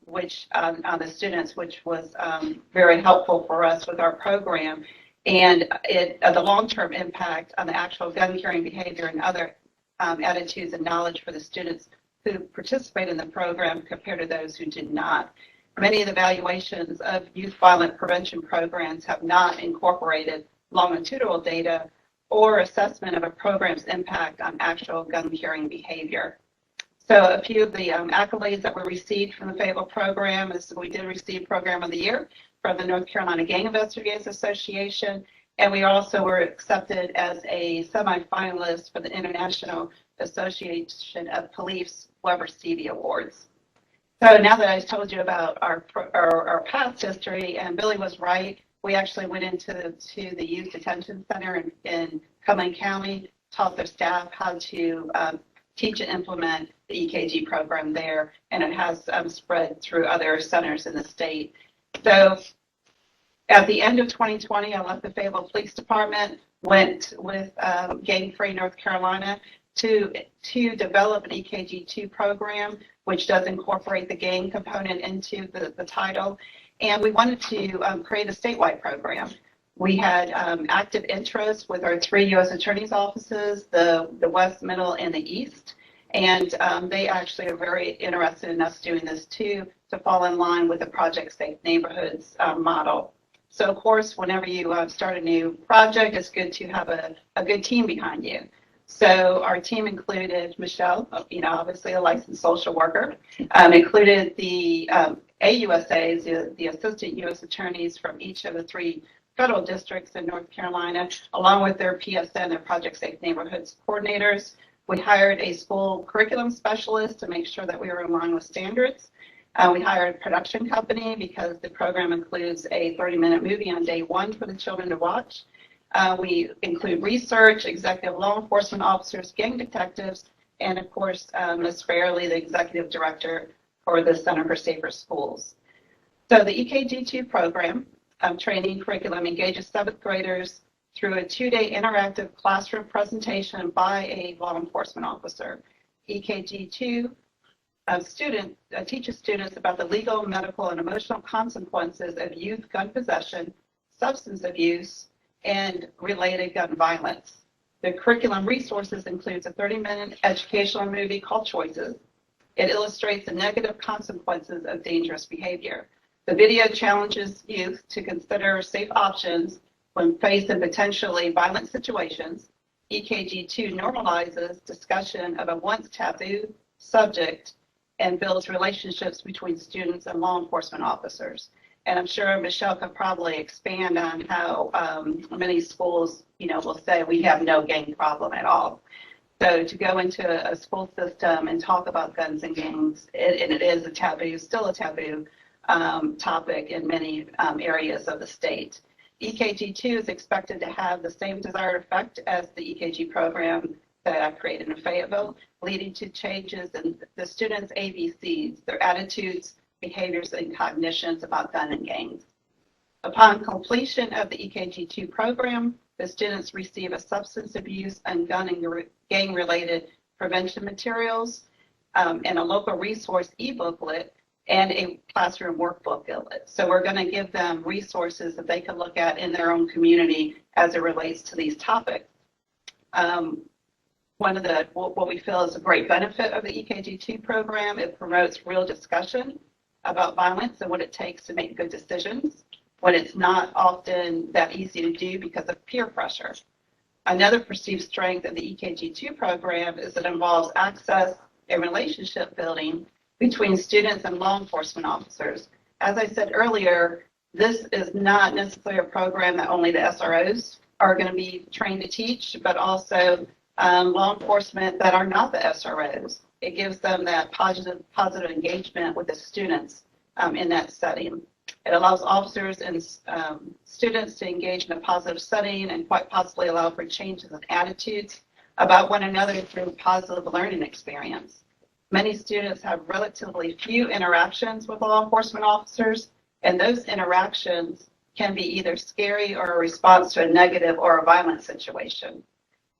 Speaker 14: which on the students, which was very helpful for us with our program. And the long-term impact on the actual gun carrying behavior and other attitudes and knowledge for the students who participate in the program compared to those who did not. Many of the evaluations of youth violent prevention programs have not incorporated longitudinal data or assessment of a program's impact on actual gun carrying behavior. So a few of the accolades that were received from the Fayetteville program is we did receive Program of the Year from the North Carolina Gang Investigators Association, and we also were accepted as a semifinalist for the International Association of Police Weber Stevie Awards. So now that I told you about our past history, and Billy was right, we actually went into the Youth Detention Center in Cumberland County, taught their staff how to teach and implement the EKG program there, and it has spread through other centers in the state. So at the end of 2020, I left the Fayetteville Police Department, went with Gang Free North Carolina to develop an EKG2 program, which does incorporate the gang component into the title. And we wanted to create a statewide program. We had active interest with our 3 U.S. attorneys' offices, the West, Middle, and the East. And they actually are very interested in us doing this too, to fall in line with the Project Safe Neighborhoods model. So of course, whenever you start a new project, it's good to have a good team behind you. So our team included Michelle, obviously a licensed social worker, included the AUSAs, the assistant U.S. attorneys from each of the 3 federal districts in North Carolina, along with their PSN and Project Safe Neighborhoods coordinators. We hired a school curriculum specialist to make sure that we were in line with standards. We hired a production company because the program includes a 30-minute movie on day 1 for the children to watch. We include research, executive law enforcement officers, gang detectives, and of course, Ms. Fairley, the executive director for the Center for Safer Schools. So the EKG2 program training curriculum engages 7th graders through a 2-day interactive classroom presentation by a law enforcement officer. EKG2 teaches students about the legal, medical, and emotional consequences of youth gun possession, substance abuse, and related gun violence. The curriculum resources includes a 30-minute educational movie called Choices. It illustrates the negative consequences of dangerous behavior. The video challenges youth to consider safe options when faced in potentially violent situations. EKG2 normalizes discussion of a once taboo subject and builds relationships between students and law enforcement officers. And I'm sure Michelle could probably expand on how many schools, will say we have no gang problem at all. So to go into a school system and talk about guns and gangs, and it is a taboo, still a taboo topic in many areas of the state. EKG2 is expected to have the same desired effect as the EKG program that I created in Fayetteville, leading to changes in the students' ABCs, their attitudes, behaviors, and cognitions about gun and gangs. Upon completion of the EKG2 program, the students receive a substance abuse and gun and gang-related prevention materials and a local resource e-booklet and a classroom workbook. So we're going to give them resources that they can look at in their own community as it relates to these topics. one of the what we feel is a great benefit of the EKG2 program. It promotes real discussion about violence and what it takes to make good decisions when it's not often that easy to do because of peer pressure. Another perceived strength of the EKG2 program is it involves access and relationship building between students and law enforcement officers. As I said earlier, this is not necessarily a program that only the SROs are going to be trained to teach, but also law enforcement that are not the SROs. It gives them that positive engagement with the students in that setting. It allows officers and students to engage in a positive setting and quite possibly allow for changes in attitudes about one another through positive learning experience. Many students have relatively few interactions with law enforcement officers, and those interactions can be either scary or a response to a negative or a violent situation.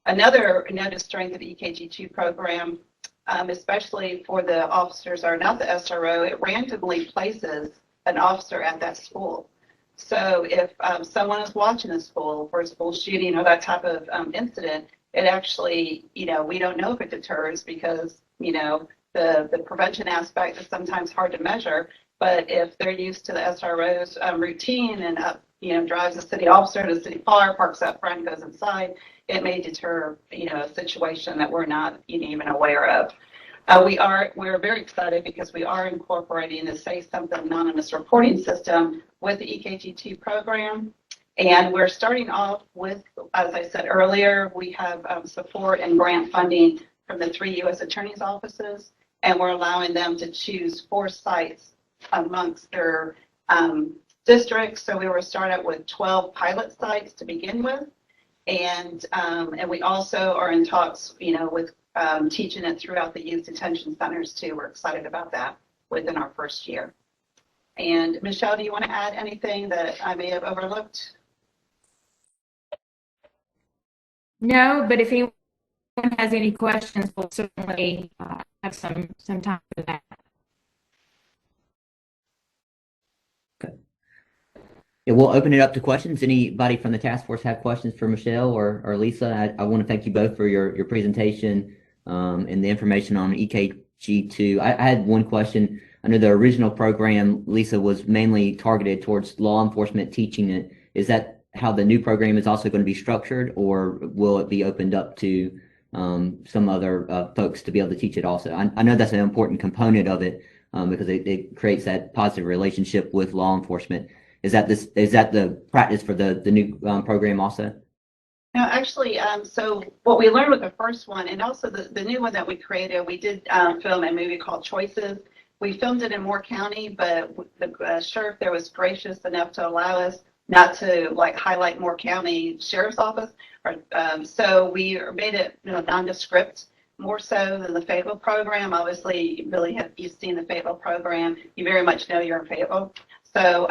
Speaker 14: Another noted strength of the EKG2 program, especially for the officers are not the SRO, it randomly places an officer at that school. So if someone is watching a school for a school shooting or that type of incident, it actually, we don't know if it deters because, the prevention aspect is sometimes hard to measure. But if they're used to the SRO's routine and drives a city officer to the city park, parks up front, goes inside, it may deter a situation that we're not even aware of. We're very excited because we are incorporating the Say Something Anonymous reporting system with the EKG2 program. And we're starting off with, as I said earlier, we have support and grant funding from the 3 U.S. Attorney's offices, and we're allowing them to choose 4 sites amongst their districts. So we will start out with 12 pilot sites to begin with. And we also are in talks, with teaching it throughout the youth detention centers too. We're excited about that within our first year. And Michelle, do you want to add anything that I may have overlooked?
Speaker 13: No, but if anyone has any questions, we'll certainly have some time for that.
Speaker 1: Yeah, we'll open it up to questions. Anybody from the task force have questions for Michelle or Lisa? I want to thank you both for your presentation and the information on EKG2. I had one question. Under the original program, Lisa was mainly targeted towards law enforcement teaching it. Is that how the new program is also going to be structured, or will it be opened up to some other folks to be able to teach it also? I know that's an important component of it because it creates that positive relationship with law enforcement. Is that the practice for the new program also?
Speaker 14: No, actually, so what we learned with the first one and also the new one that we created, we did film a movie called Choices. We filmed it in Moore County, but the sheriff there was gracious enough to allow us not to highlight Moore County Sheriff's Office. So we made it nondescript, more so than the Fayetteville program. Obviously, Billy, you've seen the Fayetteville program. You very much know you're in Fayetteville. So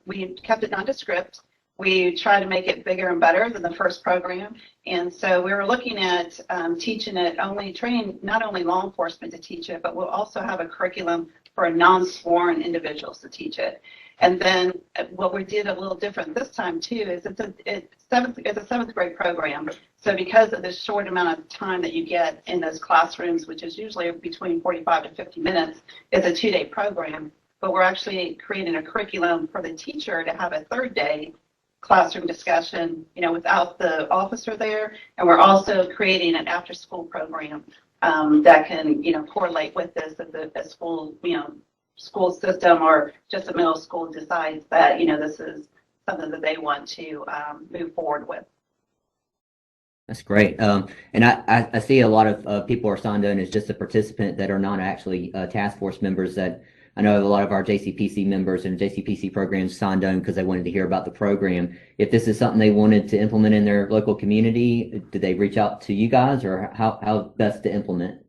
Speaker 14: we kept it nondescript. We tried to make it bigger and better than the first program. And so we were looking at teaching it, training not only law enforcement to teach it, but we'll also have a curriculum for non-sworn individuals to teach it. And then what we did a little different this time too is it's a seventh grade program. So because of the short amount of time that you get in those classrooms, which is usually between 45 to 50 minutes, it's a 2-day program. But we're actually creating a curriculum for the teacher to have a 3rd day classroom discussion, without the officer there. And we're also creating an after-school program that can, correlate with this if the school, school system or just a middle school decides that, this is something that they want to move forward with.
Speaker 1: That's great. And I see a lot of people are signed on as just a participant that are not actually task force members. That I know a lot of our JCPC members and JCPC programs signed on because they wanted to hear about the program. If this is something they wanted to implement in their local community, did they reach out to you guys, or how best to implement?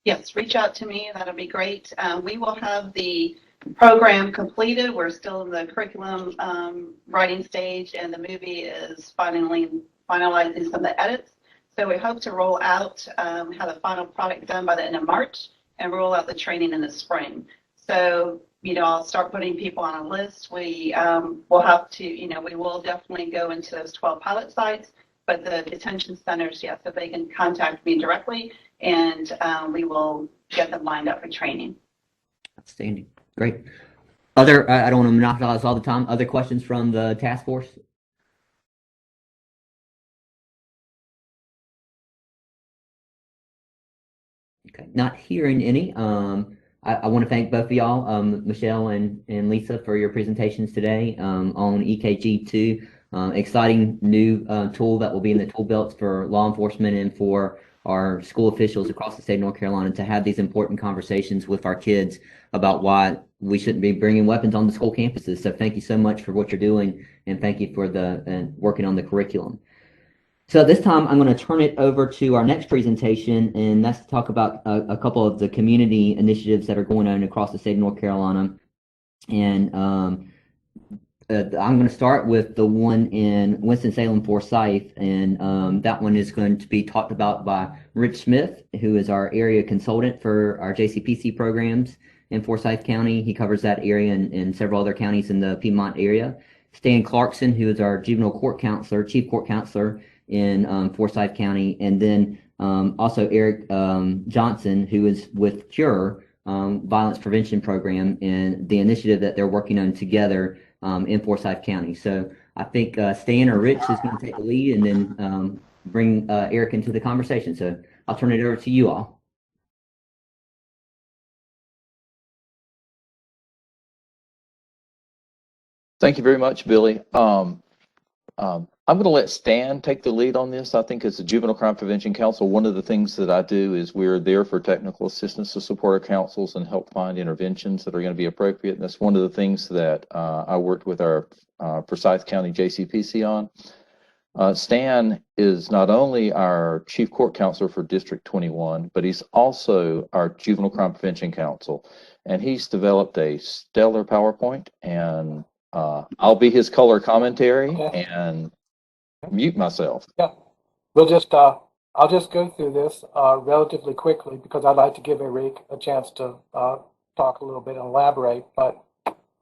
Speaker 14: Yes, reach out to me. That'll be great. We will have the program completed. We're still in the curriculum writing stage, and the movie is finalizing some of the edits. So we hope to roll out, have the final product done by the end of March, and roll out the training in the spring. So, I'll start putting people on a list. We will have to, we will definitely go into those 12 pilot sites, but the detention centers, yes, so they can contact me directly, and we will get them lined up for training.
Speaker 1: Outstanding. Great. Other, I don't want to monopolize all the time. Other questions from the task force? Okay, not hearing any. I want to thank both of y'all, Michelle and Lisa, for your presentations today on EKG2. Exciting new tool that will be in the tool belts for law enforcement and for our school officials across the state of North Carolina to have these important conversations with our kids about why we shouldn't be bringing weapons on the school campuses. So thank you so much for what you're doing, and thank you for the working on the curriculum. So this time I'm going to turn it over to our next presentation, and that's to talk about a couple of the community initiatives that are going on across the state of North Carolina. And I'm going to start with the one in Winston-Salem, Forsyth, and that one is going to be talked about by Rich Smith, who is our area consultant for our JCPC programs in Forsyth County. He covers that area and several other counties in the Piedmont area. Stan Clarkson, who is our juvenile court counselor, chief court counselor in Forsyth County, and then also Eric Johnson, who is with CURE, Violence Prevention Program, and the initiative that they're working on together in Forsyth County. So I think Stan or Rich is going to take the lead and then bring Eric into the conversation. So I'll turn it over to you all.
Speaker 15: Thank you very much, Billy. I'm going to let Stan take the lead on this. I think as the Juvenile Crime Prevention Council, one of the things that I do is we're there for technical assistance to support our councils and help find interventions that are going to be appropriate. And that's one of the things that I worked with our Forsyth County JCPC on. Stan is not only our chief court counselor for District 21, but he's also our Juvenile Crime Prevention Council. And he's developed a stellar PowerPoint, and I'll be his color commentary and mute myself.
Speaker 16: Yeah, we'll just I'll just go through this relatively quickly because I'd like to give Eric a chance to talk a little bit and elaborate. But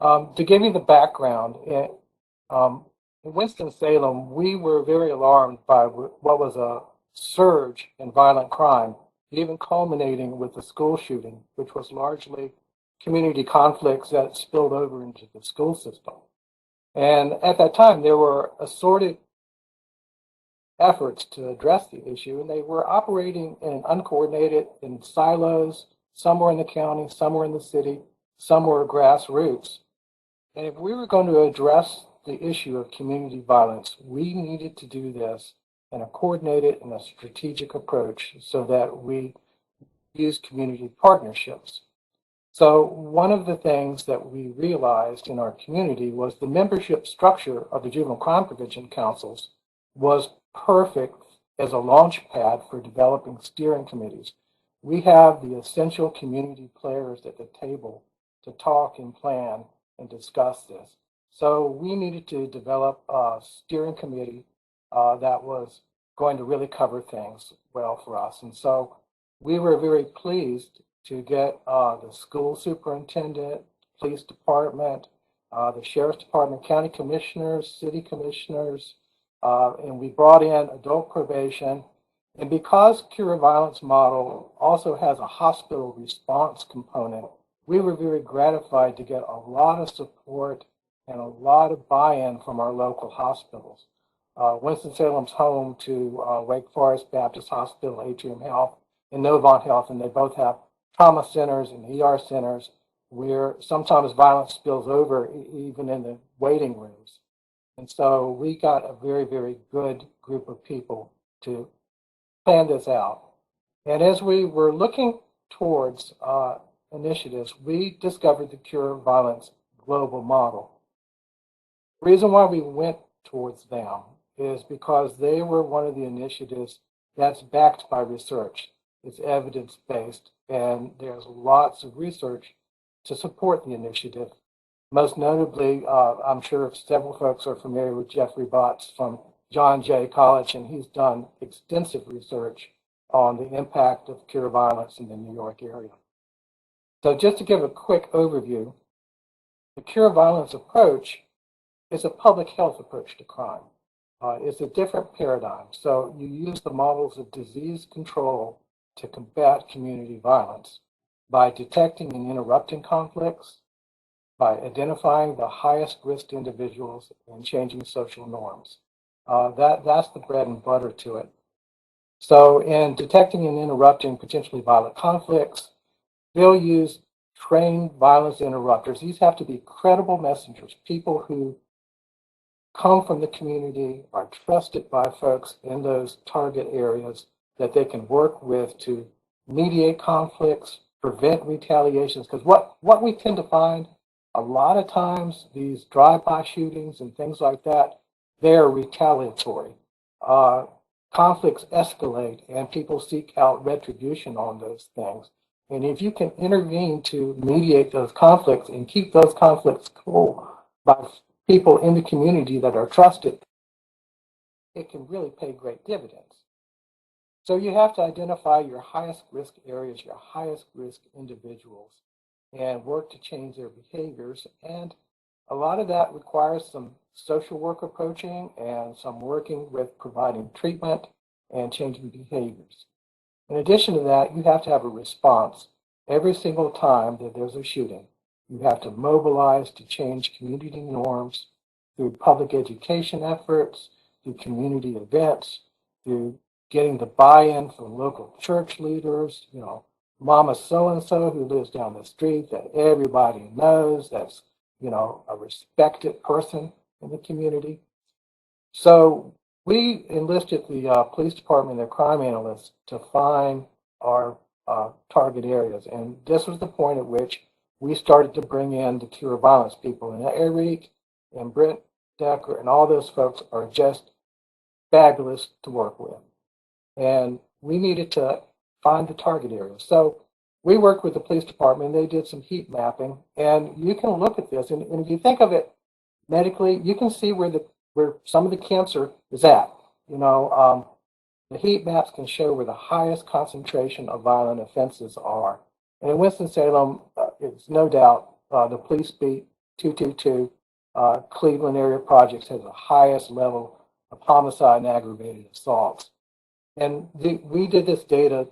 Speaker 16: to give you the background, in Winston-Salem, we were very alarmed by what was a surge in violent crime, even culminating with the school shooting, which was largely community conflicts that spilled over into the school system. And at that time, there were assorted efforts to address the issue, and they were operating in uncoordinated, in silos. Some were in the county, some were in the city, some were grassroots. And if we were going to address the issue of community violence, we needed to do this in a coordinated and a strategic approach so that we use community partnerships. So one of the things that we realized in our community was the membership structure of the Juvenile Crime Prevention Councils was perfect as a launch pad for developing steering committees. We have the essential community players at the table to talk and plan and discuss this. So we needed to develop a steering committee that was going to really cover things well for us. And so we were very pleased to get the school superintendent, police department, the sheriff's department, county commissioners, city commissioners, and we brought in adult probation. And because Cure Violence Model also has a hospital response component, we were very gratified to get a lot of support and a lot of buy-in from our local hospitals. Winston-Salem's home to Wake Forest Baptist Hospital, Atrium Health, and Novant Health, and they both have trauma centers and ER centers where sometimes violence spills over even in the waiting rooms. And so we got a very, very good group of people to plan this out. And as we were looking towards initiatives, we discovered the Cure Violence Global Model. The reason why we went towards them is because they were one of the initiatives that's backed by research. It's evidence-based, and there's lots of research to support the initiative. Most notably, I'm sure several folks are familiar with Jeffrey Botts from John Jay College, and he's done extensive research on the impact of Cure Violence in the New York area. So just to give a quick overview, the Cure Violence approach is a public health approach to crime. It's a different paradigm. So you use the models of disease control to combat community violence by detecting and interrupting conflicts, by identifying the highest risk individuals and changing social norms. That's the bread and butter to it. So in detecting and interrupting potentially violent conflicts, they'll use trained violence interrupters. These have to be credible messengers, people who come from the community, are trusted by folks in those target areas that they can work with to mediate conflicts, prevent retaliations. Because what we tend to find a lot of times, these drive-by shootings and things like that, they're retaliatory. Conflicts escalate and people seek out retribution on those things. And if you can intervene to mediate those conflicts and keep those conflicts cool by people in the community that are trusted, it can really pay great dividends. So you have to identify your highest risk areas, your highest risk individuals, and work to change their behaviors. And a lot of that requires some social worker coaching and some working with providing treatment and changing behaviors. In addition to that, you have to have a response every single time that there's a shooting. You have to mobilize to change community norms through public education efforts, through community events, through getting the buy-in from local church leaders, Mama so-and-so who lives down the street that everybody knows, that's, a respected person in the community. So we enlisted the police department and their crime analysts to find our target areas. And this was the point at which we started to bring in the Cure Violence people. And Eric and Brent Decker and all those folks are just fabulous to work with. And we needed to find the target areas. So we worked with the police department. They did some heat mapping. And you can look at this. And if you think of it medically, you can see where some of the cancer is at. The heat maps can show where the highest concentration of violent offenses are. And in Winston-Salem, it's no doubt the Police Beat 222 Cleveland area projects has the highest level of homicide and aggravated assaults. And we did this data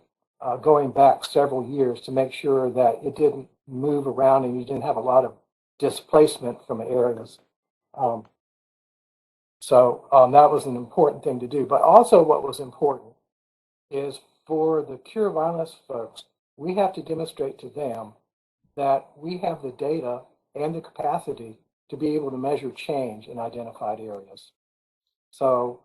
Speaker 16: going back several years to make sure that it didn't move around and you didn't have a lot of displacement from areas. So that was an important thing to do. But also what was important is for the Cure Violence folks, we have to demonstrate to them that we have the data and the capacity to be able to measure change in identified areas. So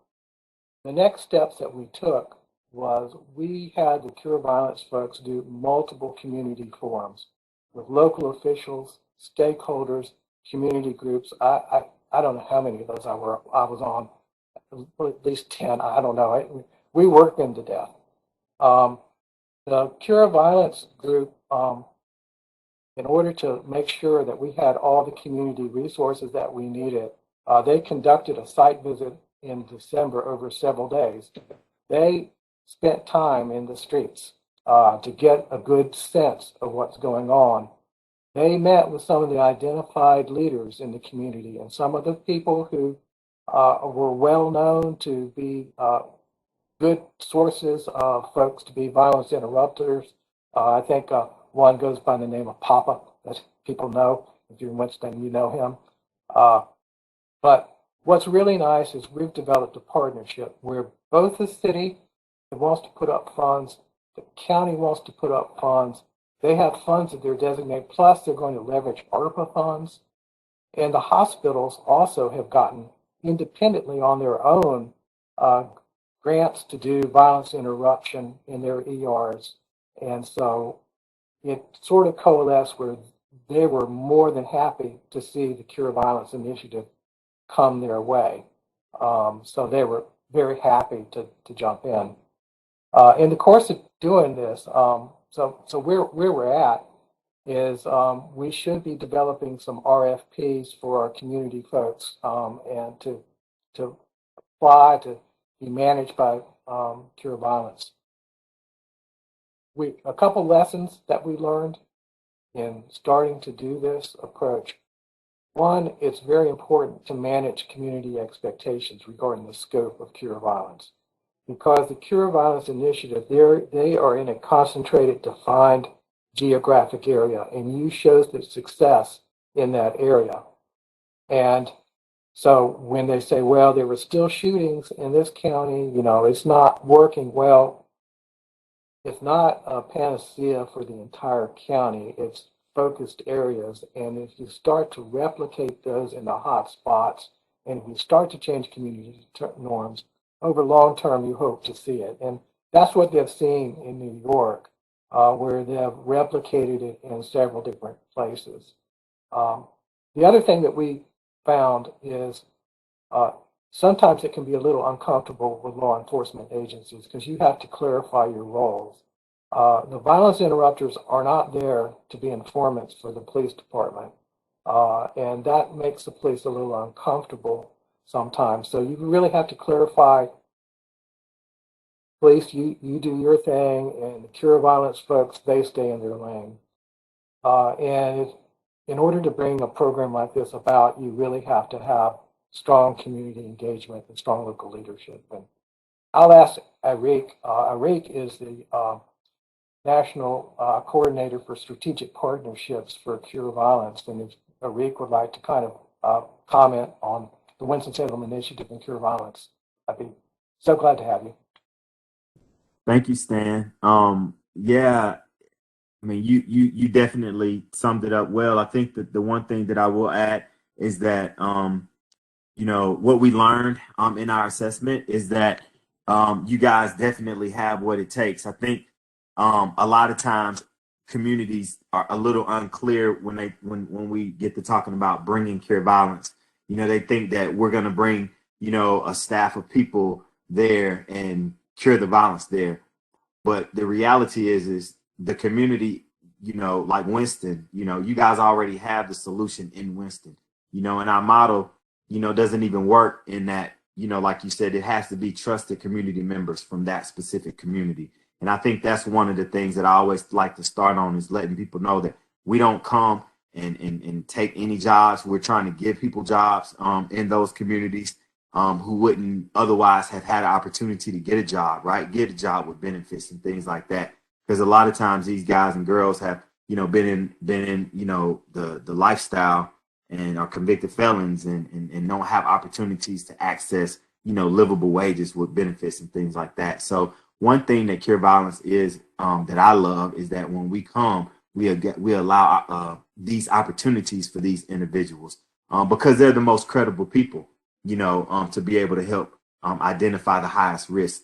Speaker 16: the next steps that we took was we had the Cure Violence folks do multiple community forums with local officials, stakeholders, community groups. I don't know how many of those I was on, at least 10, I don't know. We worked them to death. The Cure Violence group, in order to make sure that we had all the community resources that we needed, they conducted a site visit in December over several days. They spent time in the streets to get a good sense of what's going on. They met with some of the identified leaders in the community and some of the people who were well known to be good sources of folks to be violence interrupters. I think one goes by the name of Papa, that people know. If you're in Winston, you know him. But what's really nice is we've developed a partnership where both the city that wants to put up funds, the county wants to put up funds. They have funds that they're designated, plus they're going to leverage ARPA funds. And the hospitals also have gotten independently on their own grants to do violence interruption in their ERs. And so it sort of coalesced where they were more than happy to see the Cure Violence Initiative come their way. So they were very happy to jump in. In the course of doing this, so where we're at is we should be developing some RFPs for our community folks and to apply to be managed by Cure Violence. A couple lessons that we learned in starting to do this approach One, it's very important to manage community expectations regarding the scope of Cure Violence, because the Cure Violence Initiative, they are in a concentrated, defined geographic area, and you shows the success in that area. And so when they say, well, there were still shootings in this county, you know, it's not working well, it's not a panacea for the entire county. It's focused areas. And if you start to replicate those in the hot spots, and if you start to change community norms, over long term, you hope to see it. And that's what they've seen in New York, where they have replicated it in several different places. The other thing that we found is sometimes it can be a little uncomfortable with law enforcement agencies because you have to clarify your roles. The violence interrupters are not there to be informants for the police department, and that makes the police a little uncomfortable sometimes. So you really have to clarify, police, you do your thing, and the Cure Violence folks, they stay in their lane. And in order to bring a program like this about, you really have to have strong community engagement and strong local leadership. And I'll ask Arik. Arik is the National Coordinator for Strategic Partnerships for Cure Violence. And if Arik would like to kind of comment on the Winston-Salem Initiative and Cure Violence, I'd be so glad to have you.
Speaker 17: Thank you, Stan. Yeah, I mean, you definitely summed it up well. I think that the one thing that I will add is that, you know, what we learned in our assessment is that you guys definitely have what it takes. I think a lot of times communities are a little unclear when we get to talking about bringing Cure Violence. You know, they think that we're going to bring, you know, a staff of people there and cure the violence there. But the reality is the community, you know, like Winston, you know, you guys already have the solution in Winston, you know, and our model, you know, doesn't even work in that, you know, like you said, it has to be trusted community members from that specific community. And I think that's one of the things that I always like to start on, is letting people know that we don't come and take any jobs. We're trying to give people jobs in those communities who wouldn't otherwise have had an opportunity to get a job, right? Get a job with benefits and things like that. Because a lot of times these guys and girls have, you know, been in, you know, the lifestyle and are convicted felons and don't have opportunities to access, you know, livable wages with benefits and things like that. So one thing that Cure Violence is that I love is that when we come, we allow these opportunities for these individuals because they're the most credible people, you know, to be able to help identify the highest risk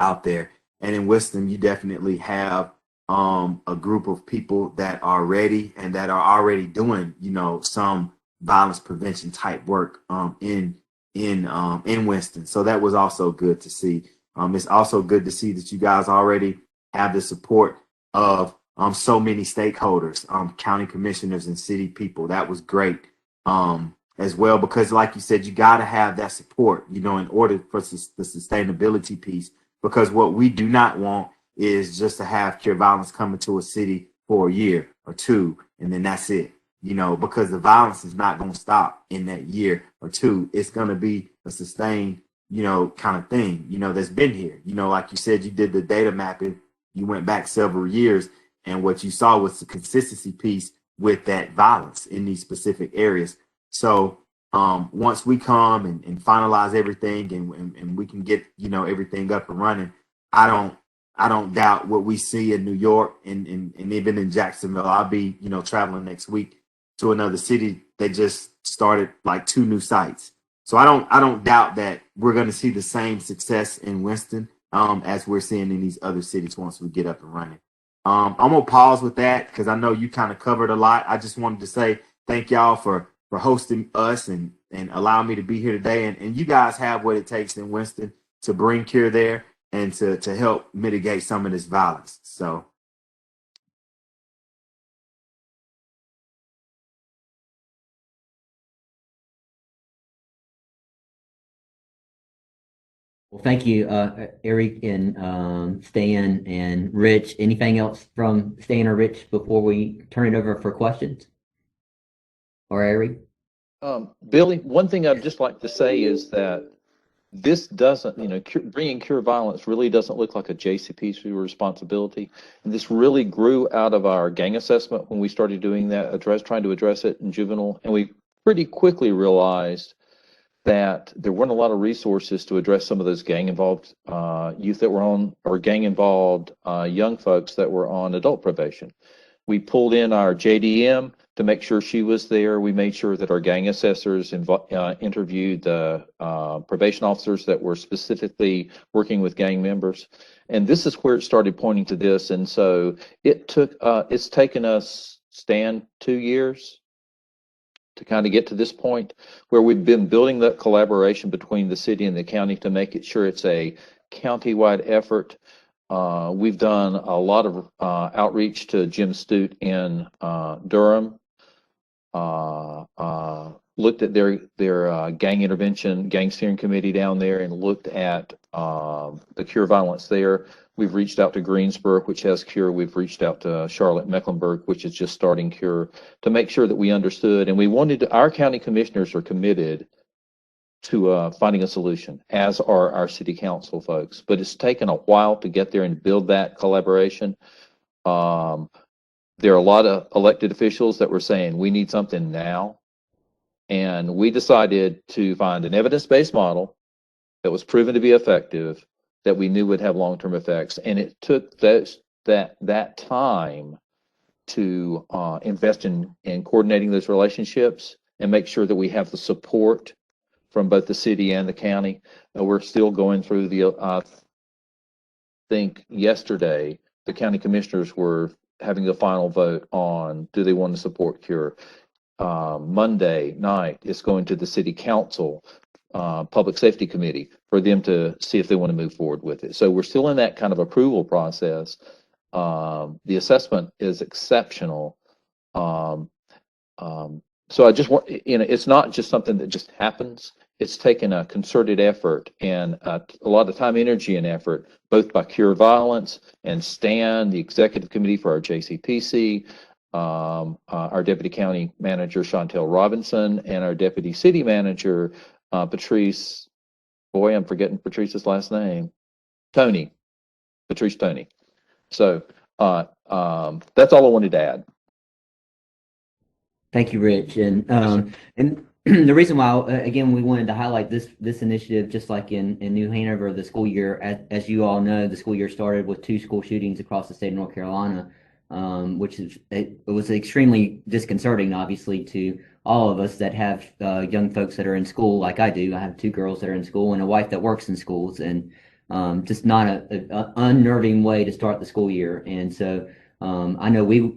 Speaker 17: out there. And in Winston, you definitely have a group of people that are ready and that are already doing, you know, some violence prevention type work in Winston. So that was also good to see. It's also good to see that you guys already have the support of so many stakeholders, county commissioners and city people. That was great as well, because like you said, you got to have that support, you know, in order for the sustainability piece. Because what we do not want is just to have Cure Violence come into a city for a year or two, and then that's it, you know, because the violence is not going to stop in that year or two. It's going to be a sustained, you know, kind of thing, you know, that's been here. You know, like you said, you did the data mapping, you went back several years, and what you saw was the consistency piece with that violence in these specific areas. So once we come and finalize everything and we can get, you know, everything up and running, I don't doubt what we see in New York and even in Jacksonville. I'll be, you know, traveling next week to another city. They just started like 2 new sites. So I don't doubt that we're going to see the same success in Winston as we're seeing in these other cities once we get up and running. I'm going to pause with that because I know you kind of covered a lot. I just wanted to say thank y'all for hosting us and allowing me to be here today. And you guys have what it takes in Winston to bring Cure there and to help mitigate some of this violence. So.
Speaker 1: Well, thank you, Eric and Stan and Rich. Anything else from Stan or Rich before we turn it over for questions? Or Eric?
Speaker 15: Billy, one thing I'd just like to say is that this doesn't, bringing Cure Violence really doesn't look like a JCPC responsibility. And this really grew out of our gang assessment when we started doing that, trying to address it in juvenile. And we pretty quickly realized that there weren't a lot of resources to address some of those gang-involved youth that were on, or gang-involved young folks that were on adult probation. We pulled in our JDM to make sure she was there. We made sure that our gang assessors interviewed the probation officers that were specifically working with gang members. And this is where it started pointing to this. And so it's taken us, Stan, 2 years to kind of get to this point where we've been building that collaboration between the city and the county to make it sure it's a county-wide effort. We've done a lot of outreach to Jim Stute in Durham, looked at their gang intervention, gang steering committee down there, and looked at the Cure Violence there. We've reached out to Greensboro, which has Cure. We've reached out to Charlotte Mecklenburg, which is just starting Cure, to make sure that we understood. And we wanted to, our county commissioners are committed to finding a solution, as are our city council folks. But it's taken a while to get there and build that collaboration. There are a lot of elected officials that were saying, we need something now. And we decided to find an evidence-based model that was proven to be effective, that we knew would have long-term effects. And it took that time to invest in coordinating those relationships and make sure that we have the support from both the city and the county. We're still going through I think yesterday, the county commissioners were having the final vote on, do they want to support Cure? Monday night, it's going to the city council public safety committee for them to see if they want to move forward with it. So we're still in that kind of approval process. The assessment is exceptional. So I just want, it's not just something that just happens. It's taken a concerted effort and a lot of time, energy, and effort, both by Cure Violence and Stan, the executive committee for our JCPC, our deputy county manager, Chantel Robinson, and our deputy city manager, Patrice, boy, I'm forgetting Patrice's last name, Patrice Tony. So that's all I wanted to add.
Speaker 1: Thank you, Rich. And the reason why, again, we wanted to highlight this initiative, just like in New Hanover, the school year, as you all know, the school year started with 2 school shootings across the state of North Carolina, which it was extremely disconcerting, obviously, to all of us that have young folks that are in school, like I do. I have 2 girls that are in school and a wife that works in schools, and just not an unnerving way to start the school year. And so I know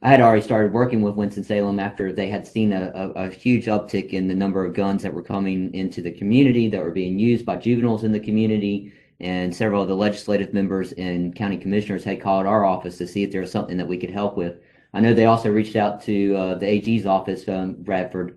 Speaker 1: I had already started working with Winston-Salem after they had seen a huge uptick in the number of guns that were coming into the community, that were being used by juveniles in the community. And several of the legislative members and county commissioners had called our office to see if there was something that we could help with. I know they also reached out to the AG's office, Bradford,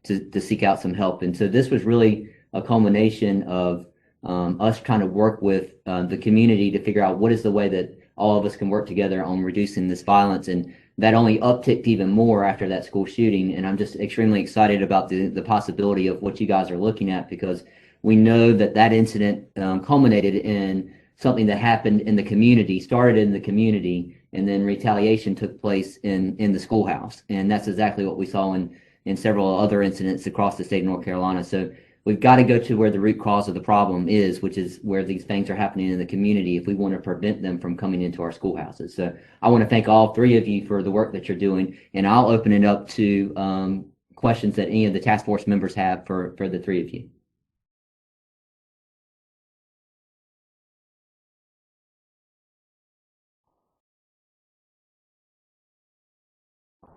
Speaker 1: to seek out some help. And so this was really a culmination of us trying to work with the community to figure out what is the way that all of us can work together on reducing this violence. And that only upticked even more after that school shooting. And I'm just extremely excited about the possibility of what you guys are looking at, because we know that incident culminated in something that happened in the community, started in the community, and then retaliation took place in the schoolhouse. And that's exactly what we saw in several other incidents across the state of North Carolina. So we've got to go to where the root cause of the problem is, which is where these things are happening in the community, if we want to prevent them from coming into our schoolhouses. So I want to thank all 3 of you for the work that you're doing, and I'll open it up to questions that any of the task force members have for the 3 of you.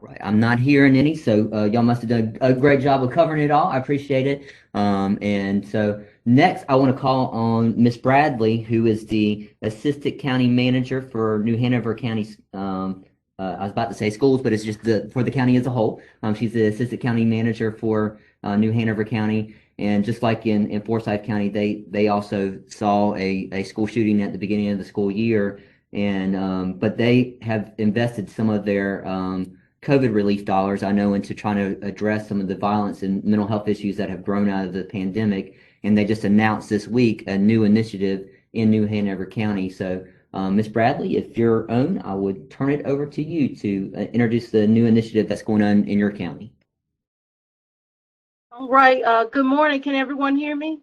Speaker 1: Right, I'm not hearing any, so y'all must have done a great job of covering it all. I appreciate it. And so next, I want to call on Miss Bradley, who is the Assistant County Manager for New Hanover County. I was about to say schools, but it's just for the county as a whole. She's the Assistant County Manager for New Hanover County. And just like in Forsyth County, they also saw a school shooting at the beginning of the school year. And but they have invested some of their COVID relief dollars, I know, into trying to address some of the violence and mental health issues that have grown out of the pandemic. And they just announced this week a new initiative in New Hanover County. So, Ms. Bradley, if you're on, I would turn it over to you to introduce the new initiative that's going on in your county.
Speaker 18: All right. Good morning. Can everyone hear me?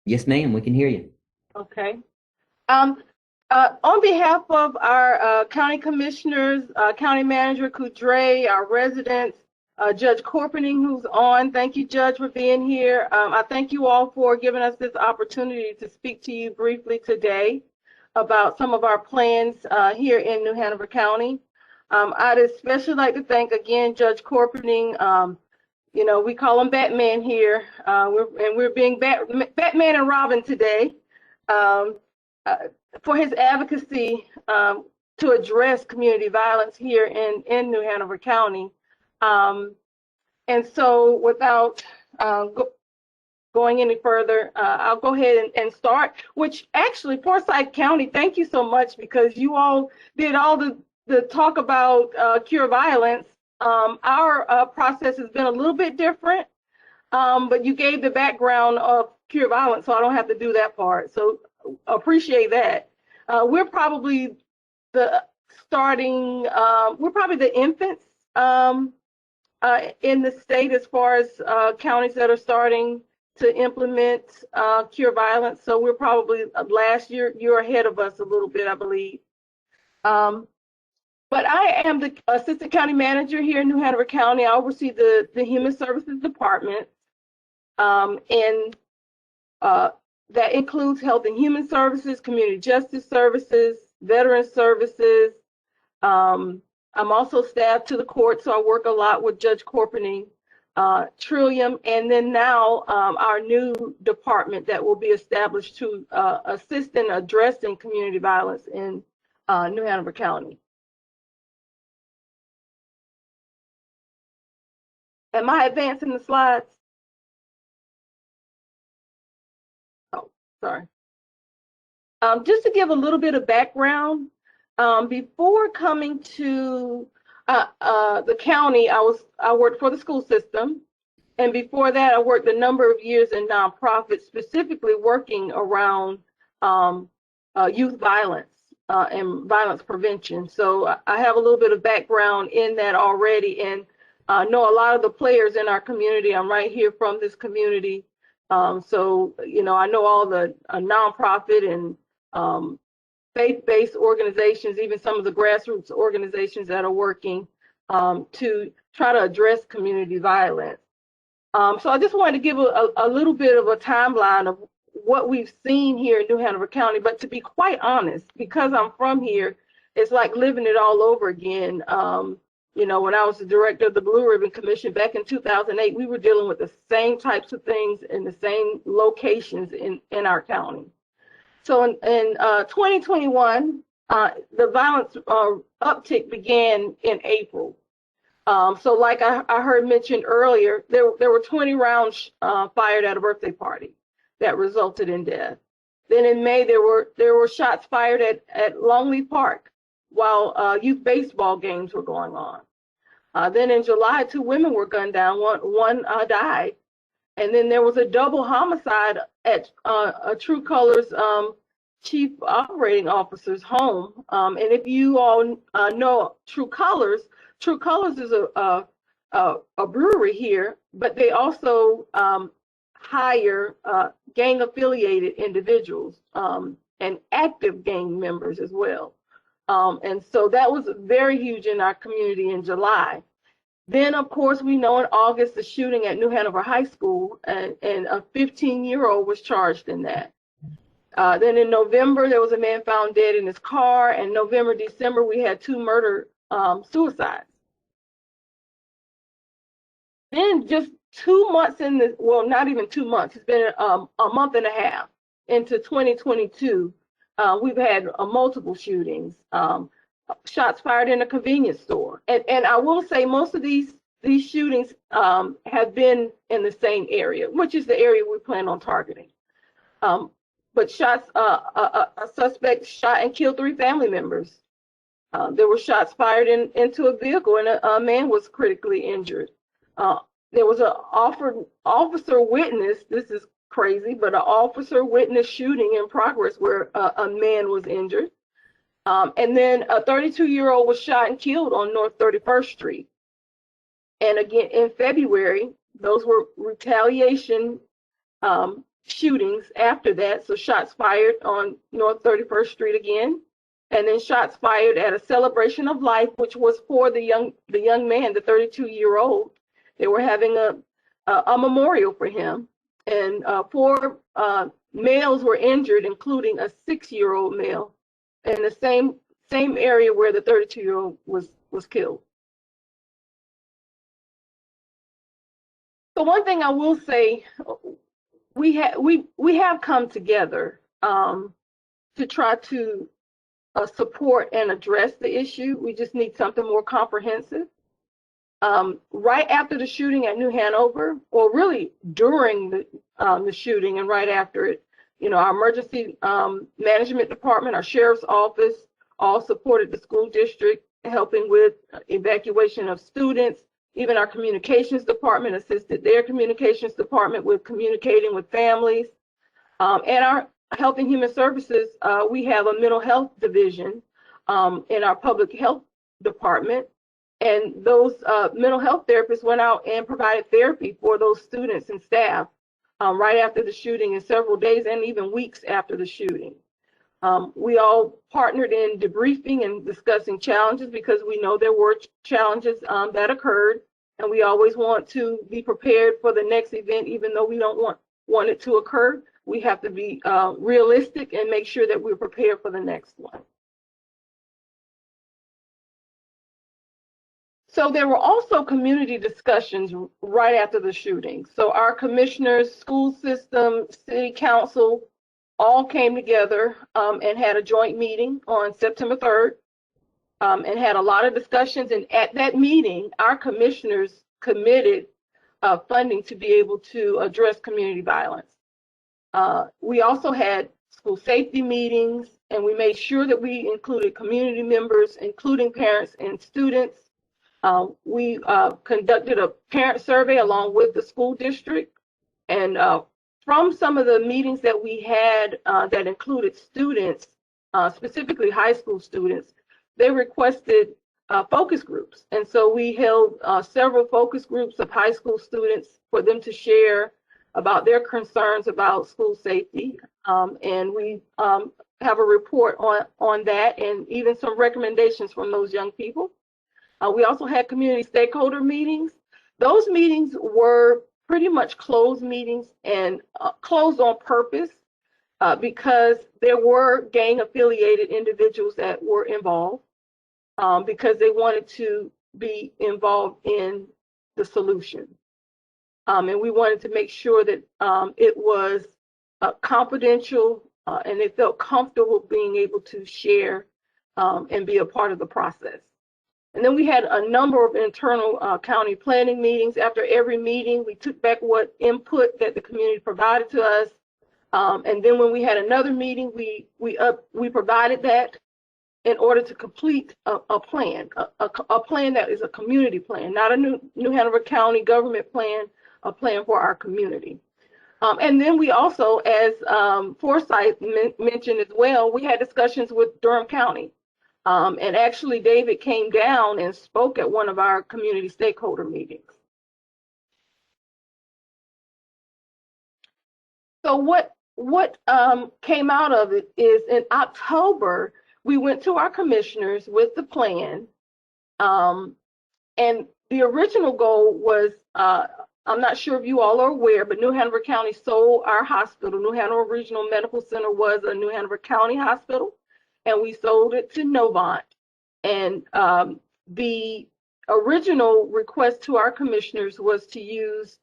Speaker 1: Yes, ma'am, we can hear you.
Speaker 18: Okay. On behalf of our county commissioners, county manager Kudre, our residents, Judge Corpening, who's on, thank you, Judge, for being here. I thank you all for giving us this opportunity to speak to you briefly today about some of our plans here in New Hanover County. I'd especially like to thank again Judge Corpening. You know, we call him Batman here, we're being Batman and Robin today for his advocacy to address community violence here in New Hanover County. And so without going any further, I'll go ahead and start, which actually Forsyth County, thank you so much, because you all did all the talk about cure violence. Our process has been a little bit different, but you gave the background of cure violence, so I don't have to do that part. So appreciate that. We're probably the infants in the state as far as counties that are starting to implement cure violence. So we're probably last year, you're ahead of us a little bit, I believe. But I am the assistant county manager here in New Hanover County. I oversee the Human Services Department, and that includes Health and Human Services, Community Justice Services, Veteran Services. I'm also staffed to the court, so I work a lot with Judge Corpening, Trillium, and then now our new department that will be established to assist in addressing community violence in New Hanover County. Am I advancing the slides? Oh, sorry. Just to give a little bit of background, before coming to the county, I worked for the school system, and before that, I worked a number of years in nonprofits, specifically working around youth violence and violence prevention. So I have a little bit of background in that already, and know a lot of the players in our community. I'm right here from this community. So, you know, I know all the nonprofit and faith-based organizations, even some of the grassroots organizations that are working to try to address community violence. So I just wanted to give a little bit of a timeline of what we've seen here in New Hanover County. But to be quite honest, because I'm from here, it's like living it all over again. You know, when I was the director of the Blue Ribbon Commission back in 2008, we were dealing with the same types of things in the same locations in our county. So in 2021, the violence uptick began in April. So like I heard mentioned earlier, there were 20 rounds fired at a birthday party that resulted in death. Then in May, there were shots fired at Longleaf Park while youth baseball games were going on. Then in July, 2 women were gunned down, one died. And then there was a double homicide at True Colors chief operating officer's home. And if you all know True Colors is a brewery here, but they also hire gang affiliated individuals and active gang members as well. And so that was very huge in our community in July. Then, of course, we know in August, the shooting at New Hanover High School, and a 15-year-old was charged in that. Then in November, there was a man found dead in his car, and November, December, we had 2 murder suicides. Then just 2 months well, not even 2 months, it's been a month and a half into 2022, we've had multiple shootings, shots fired in a convenience store. And I will say most of these shootings have been in the same area, which is the area we plan on targeting. But a suspect shot and killed 3 family members There were shots fired into a vehicle, and a man was critically injured. There was an officer witness, this is crazy, but an officer witnessed shooting in progress where a man was injured. And then a 32-year-old was shot and killed on North 31st Street. And again, in February, those were retaliation shootings after that. So shots fired on North 31st Street again, and then shots fired at a celebration of life, which was for the young man, the 32-year-old. They were having a memorial for him, and 4 males were injured, including a 6-year-old male, in the same area where the 32-year-old was killed. So one thing I will say, we have come together to try to support and address the issue. We just need something more comprehensive. Right after the shooting at New Hanover, or really during the shooting and right after it, our emergency management department, our sheriff's office, all supported the school district, helping with evacuation of students. Even our communications department assisted their communications department with communicating with families. And our Health and Human Services, we have a mental health division in our public health department. And those mental health therapists went out and provided therapy for those students and staff right after the shooting, and several days and even weeks after the shooting. We all partnered in debriefing and discussing challenges, because we know there were challenges that occurred, and we always want to be prepared for the next event. Even though we don't want it to occur, we have to be realistic and make sure that we're prepared for the next one. So there were also community discussions right after the shooting. So our commissioners, school system, city council, all came together and had a joint meeting on September 3rd and had a lot of discussions. And at that meeting, our commissioners committed funding to be able to address community violence. We also had school safety meetings, and we made sure that we included community members, including parents and students. We conducted a parent survey along with the school district, and from some of the meetings that we had that included students, specifically high school students, they requested focus groups. And so we held several focus groups of high school students for them to share about their concerns about school safety. And we have a report on that, and even some recommendations from those young people. We also had community stakeholder meetings. Those meetings were pretty much closed meetings, and closed on purpose because there were gang-affiliated individuals that were involved, because they wanted to be involved in the solution. And we wanted to make sure that it was confidential, and they felt comfortable being able to share and be a part of the process. And then we had a number of internal county planning meetings. After every meeting, we took back what input that the community provided to us. And then when we had another meeting, we provided that in order to complete a plan, a plan that is a community plan, not a New Hanover County government plan, a plan for our community. And then we also, as Forsyth mentioned as well, we had discussions with Durham County. And actually, David came down and spoke at one of our community stakeholder meetings. So what came out of it is, in October, we went to our commissioners with the plan. And the original goal was, I'm not sure if you all are aware, but New Hanover County sold our hospital. New Hanover Regional Medical Center was a New Hanover County hospital, and we sold it to Novant. And the original request to our commissioners was to use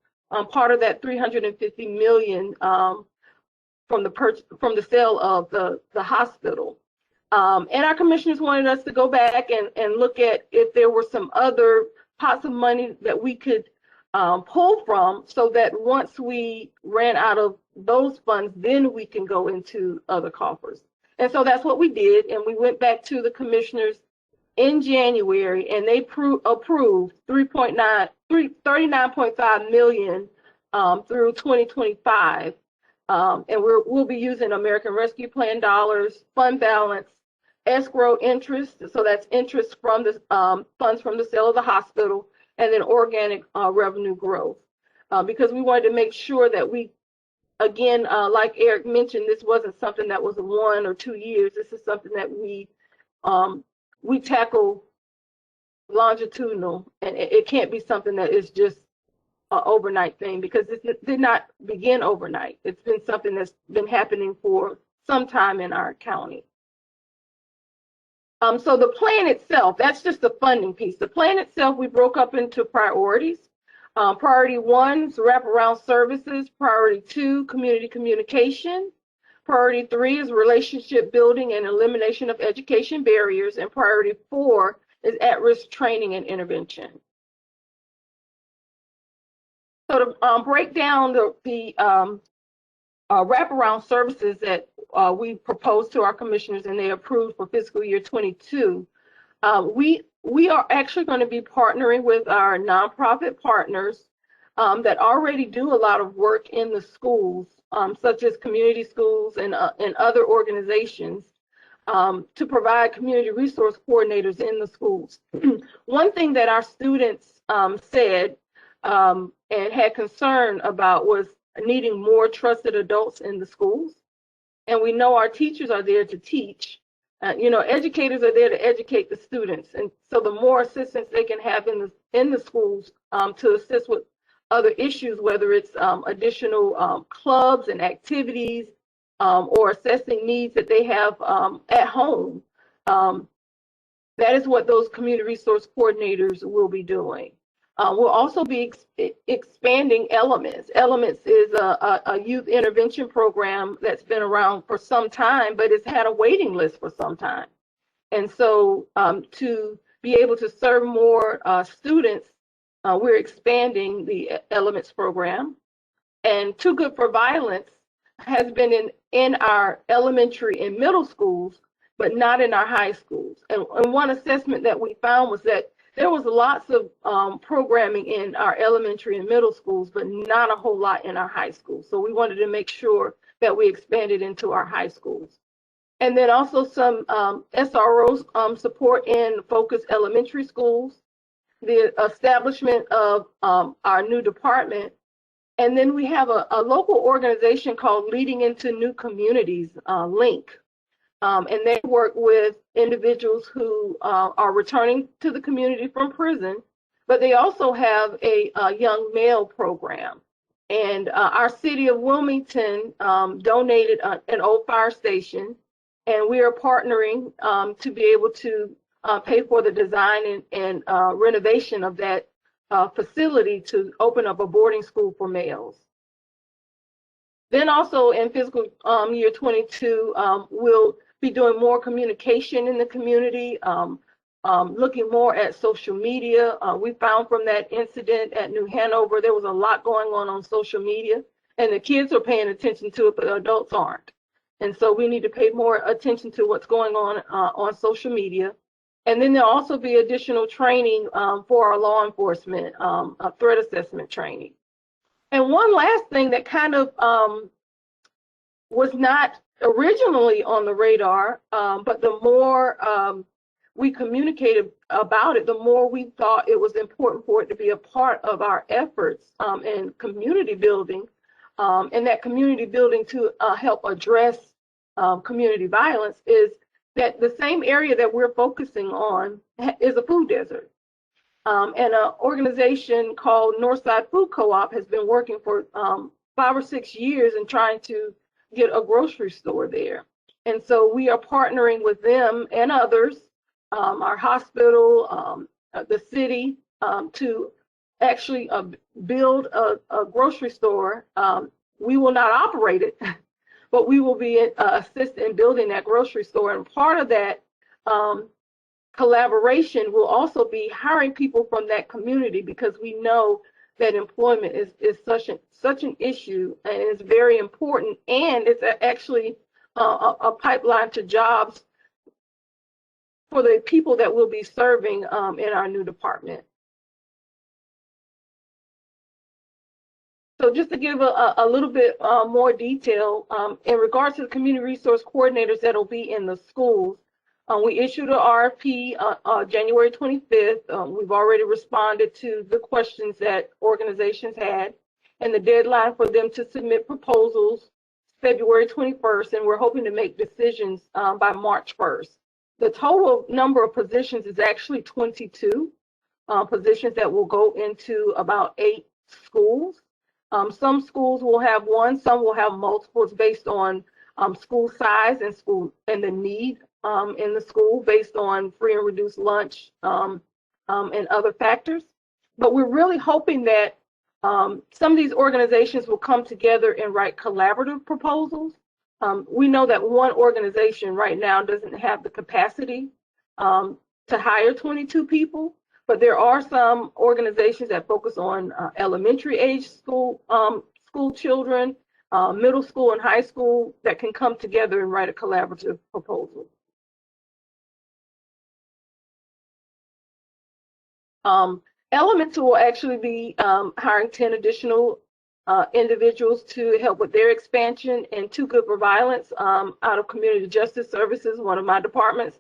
Speaker 18: part of that $350 million from the sale of the hospital. And our commissioners wanted us to go back and look at if there were some other pots of money that we could pull from, so that once we ran out of those funds, then we can go into other coffers. And so that's what we did. And we went back to the commissioners in January, and they approved 39.5 million through 2025. And we'll be using American Rescue Plan dollars, fund balance, escrow interest, so that's interest from the funds from the sale of the hospital, and then organic revenue growth. Because we wanted to make sure that we, again, like Eric mentioned, this wasn't something that was 1 or 2 years. This is something that we tackle longitudinal, and it can't be something that is just an overnight thing, because this did not begin overnight. It's been something that's been happening for some time in our county. So the plan itself, that's just the funding piece. The plan itself, we broke up into priorities. Priority 1 is wraparound services. Priority 2, community communication. Priority 3 is relationship building and elimination of education barriers. And priority 4 is at-risk training and intervention. So to break down the wraparound services that we proposed to our commissioners and they approved for fiscal year 22, we are actually going to be partnering with our nonprofit partners that already do a lot of work in the schools, such as community schools and other organizations, to provide community resource coordinators in the schools. One thing that our students said and had concern about was needing more trusted adults in the schools. And we know our teachers are there to teach. Educators are there to educate the students. And so the more assistance they can have in the schools to assist with other issues, whether it's additional clubs and activities or assessing needs that they have at home, that is what those community resource coordinators will be doing. We'll also be expanding Elements. Elements is a youth intervention program that's been around for some time, but it's had a waiting list for some time. And so to be able to serve more students, we're expanding the Elements program. And Too Good for Violence has been in our elementary and middle schools, but not in our high schools. And one assessment that we found was that there was lots of programming in our elementary and middle schools, but not a whole lot in our high schools. So we wanted to make sure that we expanded into our high schools. And then also some SRO support in focus elementary schools, the establishment of our new department. And then we have a local organization called Leading into New Communities, LINK. And they work with individuals who are returning to the community from prison, but they also have a young male program. And our city of Wilmington donated an old fire station, and we are partnering to be able to pay for the design and renovation of that facility to open up a boarding school for males. Then also in fiscal year 22, we'll be doing more communication in the community, looking more at social media. We found from that incident at New Hanover, there was a lot going on social media, and the kids are paying attention to it, but the adults aren't. And so we need to pay more attention to what's going on social media. And then there'll also be additional training for our law enforcement, threat assessment training. And one last thing that kind of was not originally on the radar, but the more we communicated about it, the more we thought it was important for it to be a part of our efforts in community building, and that community building to help address community violence is that the same area that we're focusing on is a food desert. And an organization called Northside Food Co-op has been working for 5 or 6 years and trying to get a grocery store there. And so we are partnering with them and others, our hospital, the city, to actually build a grocery store. We will not operate it, but we will be assist in building that grocery store. And part of that collaboration will also be hiring people from that community, because we know that employment is such an issue, and it's very important, and it's actually a pipeline to jobs for the people that we'll be serving in our new department. So just to give a little bit more detail, in regards to the community resource coordinators that will be in the schools, we issued an RFP January 25th. We've already responded to the questions that organizations had, and the deadline for them to submit proposals February 21st, and we're hoping to make decisions by March 1st. The total number of positions is actually 22 positions that will go into about 8 schools. Some schools will have one, some will have multiples based on school size and the need in the school based on free and reduced lunch and other factors. But we're really hoping that some of these organizations will come together and write collaborative proposals. We know that one organization right now doesn't have the capacity to hire 22 people. But there are some organizations that focus on elementary age school children, middle school and high school that can come together and write a collaborative proposal. Elements will actually be hiring 10 additional individuals to help with their expansion, and Too Good for Violence out of Community Justice Services, one of my departments.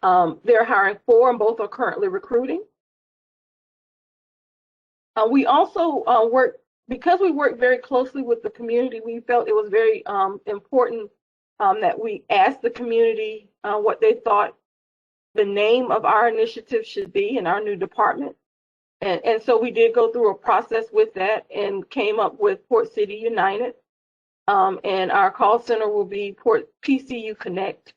Speaker 18: They're hiring 4 and both are currently recruiting. We also because we work very closely with the community, we felt it was very important that we asked the community what they thought the name of our initiative should be in our new department. And so we did go through a process with that and came up with Port City United. And our call center will be PCU Connect.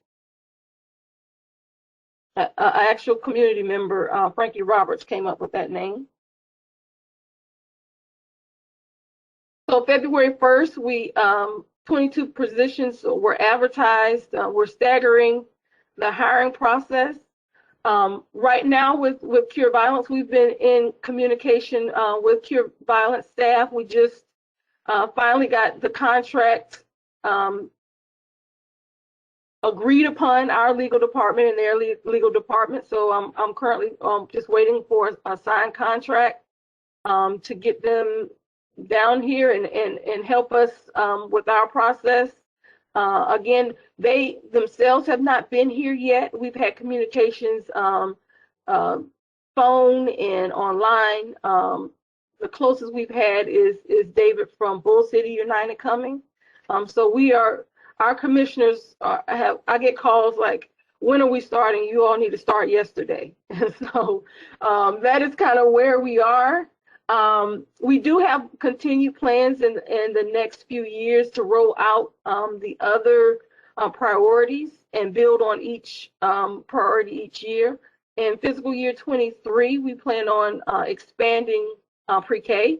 Speaker 18: An actual community member, Frankie Roberts, came up with that name. So February 1st, we 22 positions were advertised. We're staggering the hiring process. Right now with Cure Violence, we've been in communication with Cure Violence staff. We just finally got the contract agreed upon, our legal department and their legal department. So I'm currently just waiting for a signed contract to get them down here and help us with our process. Again, they themselves have not been here yet. We've had communications phone and online. The closest we've had is David from Bull City United coming. So our commissioners I get calls like, when are we starting? You all need to start yesterday. And so that is kind of where we are. We do have continued plans in the next few years to roll out the other priorities and build on each priority each year. In fiscal year 23, we plan on expanding pre-K.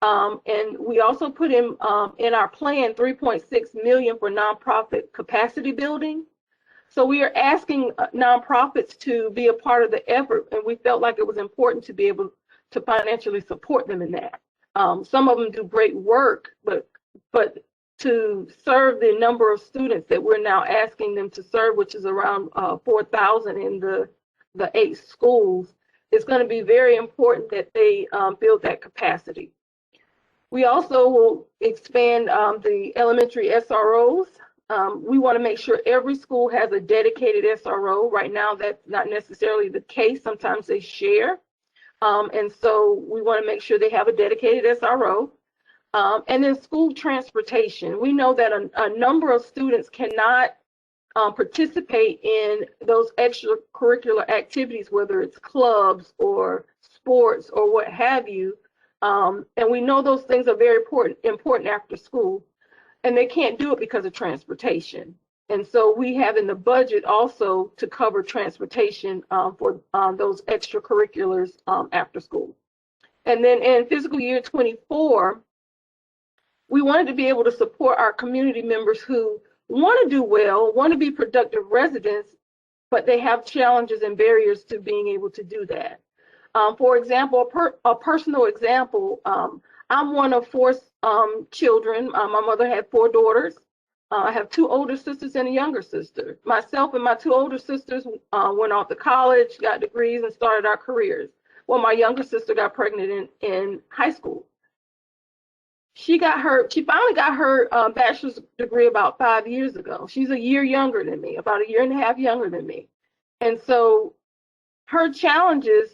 Speaker 18: And we also put in our plan $3.6 million for nonprofit capacity building. So we are asking nonprofits to be a part of the effort, and we felt like it was important to be able to financially support them in that. Some of them do great work, but to serve the number of students that we're now asking them to serve, which is around 4,000 in the 8 schools, it's going to be very important that they build that capacity. We also will expand the elementary SROs. We want to make sure every school has a dedicated SRO. Right now, that's not necessarily the case. Sometimes they share. And so we want to make sure they have a dedicated SRO. And then school transportation. We know that a number of students cannot participate in those extracurricular activities, whether it's clubs or sports or what have you. And we know those things are very important after school, and they can't do it because of transportation. And so we have in the budget also to cover transportation for those extracurriculars after school. And then in fiscal year 24, we wanted to be able to support our community members who want to do well, want to be productive residents, but they have challenges and barriers to being able to do that. For example, a personal example, I'm one of 4 children. My mother had 4 daughters. I have two older sisters and a younger sister. Myself and my two older sisters went off to college, got degrees, and started our careers. Well, my younger sister got pregnant in high school. She finally got her bachelor's degree about 5 years ago. She's a year younger than me, about a year and a half younger than me. And so her challenges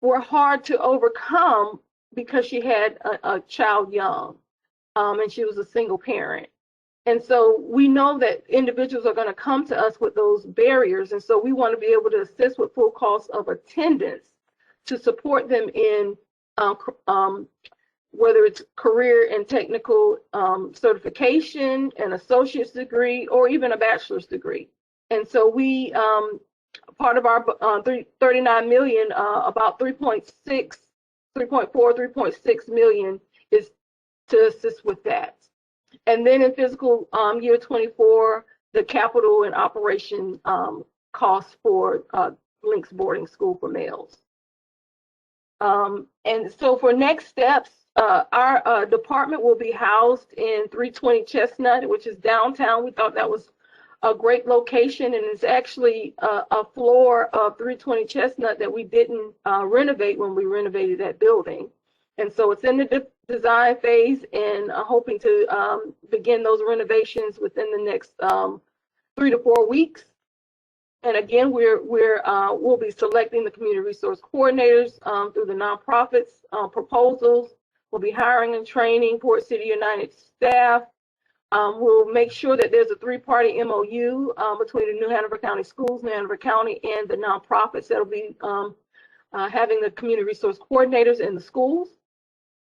Speaker 18: were hard to overcome because she had a child young, and she was a single parent. And so we know that individuals are going to come to us with those barriers. And so we want to be able to assist with full cost of attendance to support them in whether it's career and technical certification, an associate's degree, or even a bachelor's degree. And so we, part of our 39 million, about 3.6 million is to assist with that. And then in fiscal year 24, the capital and operation costs for Links Boarding School for males. And so for next steps, our department will be housed in 320 Chestnut, which is downtown. We thought that was a great location, and it's actually a floor of 320 Chestnut that we didn't renovate when we renovated that building. And so it's in the design phase, and hoping to begin those renovations within the next 3 to 4 weeks. And again, we'll be selecting the community resource coordinators through the nonprofits proposals. We'll be hiring and training Port City United staff. We'll make sure that there's a 3-party MOU between the New Hanover County Schools, New Hanover County, and the nonprofits that'll be having the community resource coordinators in the schools.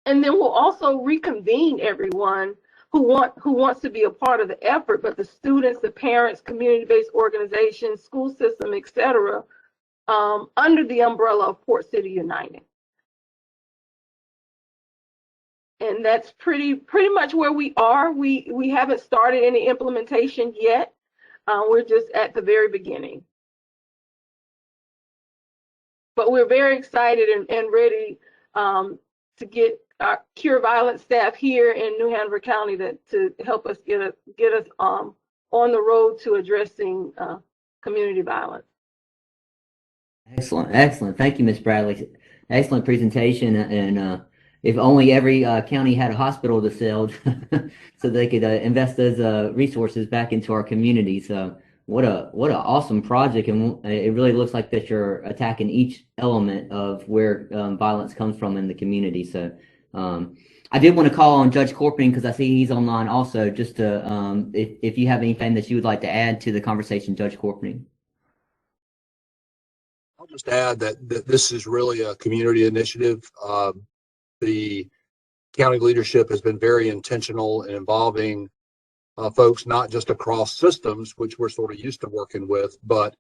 Speaker 18: And then we'll also reconvene everyone who wants to be a part of the effort, but the students, the parents, community-based organizations, school system, et cetera, under the umbrella of Port City United. And that's pretty much where we are. We haven't started any implementation yet. We're just at the very beginning. But we're very excited and ready to get our Cure Violence staff here in New Hanover County to help us get us on the road to addressing community violence.
Speaker 1: Excellent. Thank you, Ms. Bradley. Excellent presentation. And if only every county had a hospital to sell, so they could invest those resources back into our community. So what an awesome project, and it really looks like that you're attacking each element of where violence comes from in the community. So I did want to call on Judge Corpening because I see he's online also. Just to if you have anything that you would like to add to the conversation, Judge Corpening.
Speaker 19: I'll just add that this is really a community initiative. The county leadership has been very intentional in involving folks, not just across systems, which we're sort of used to working with, but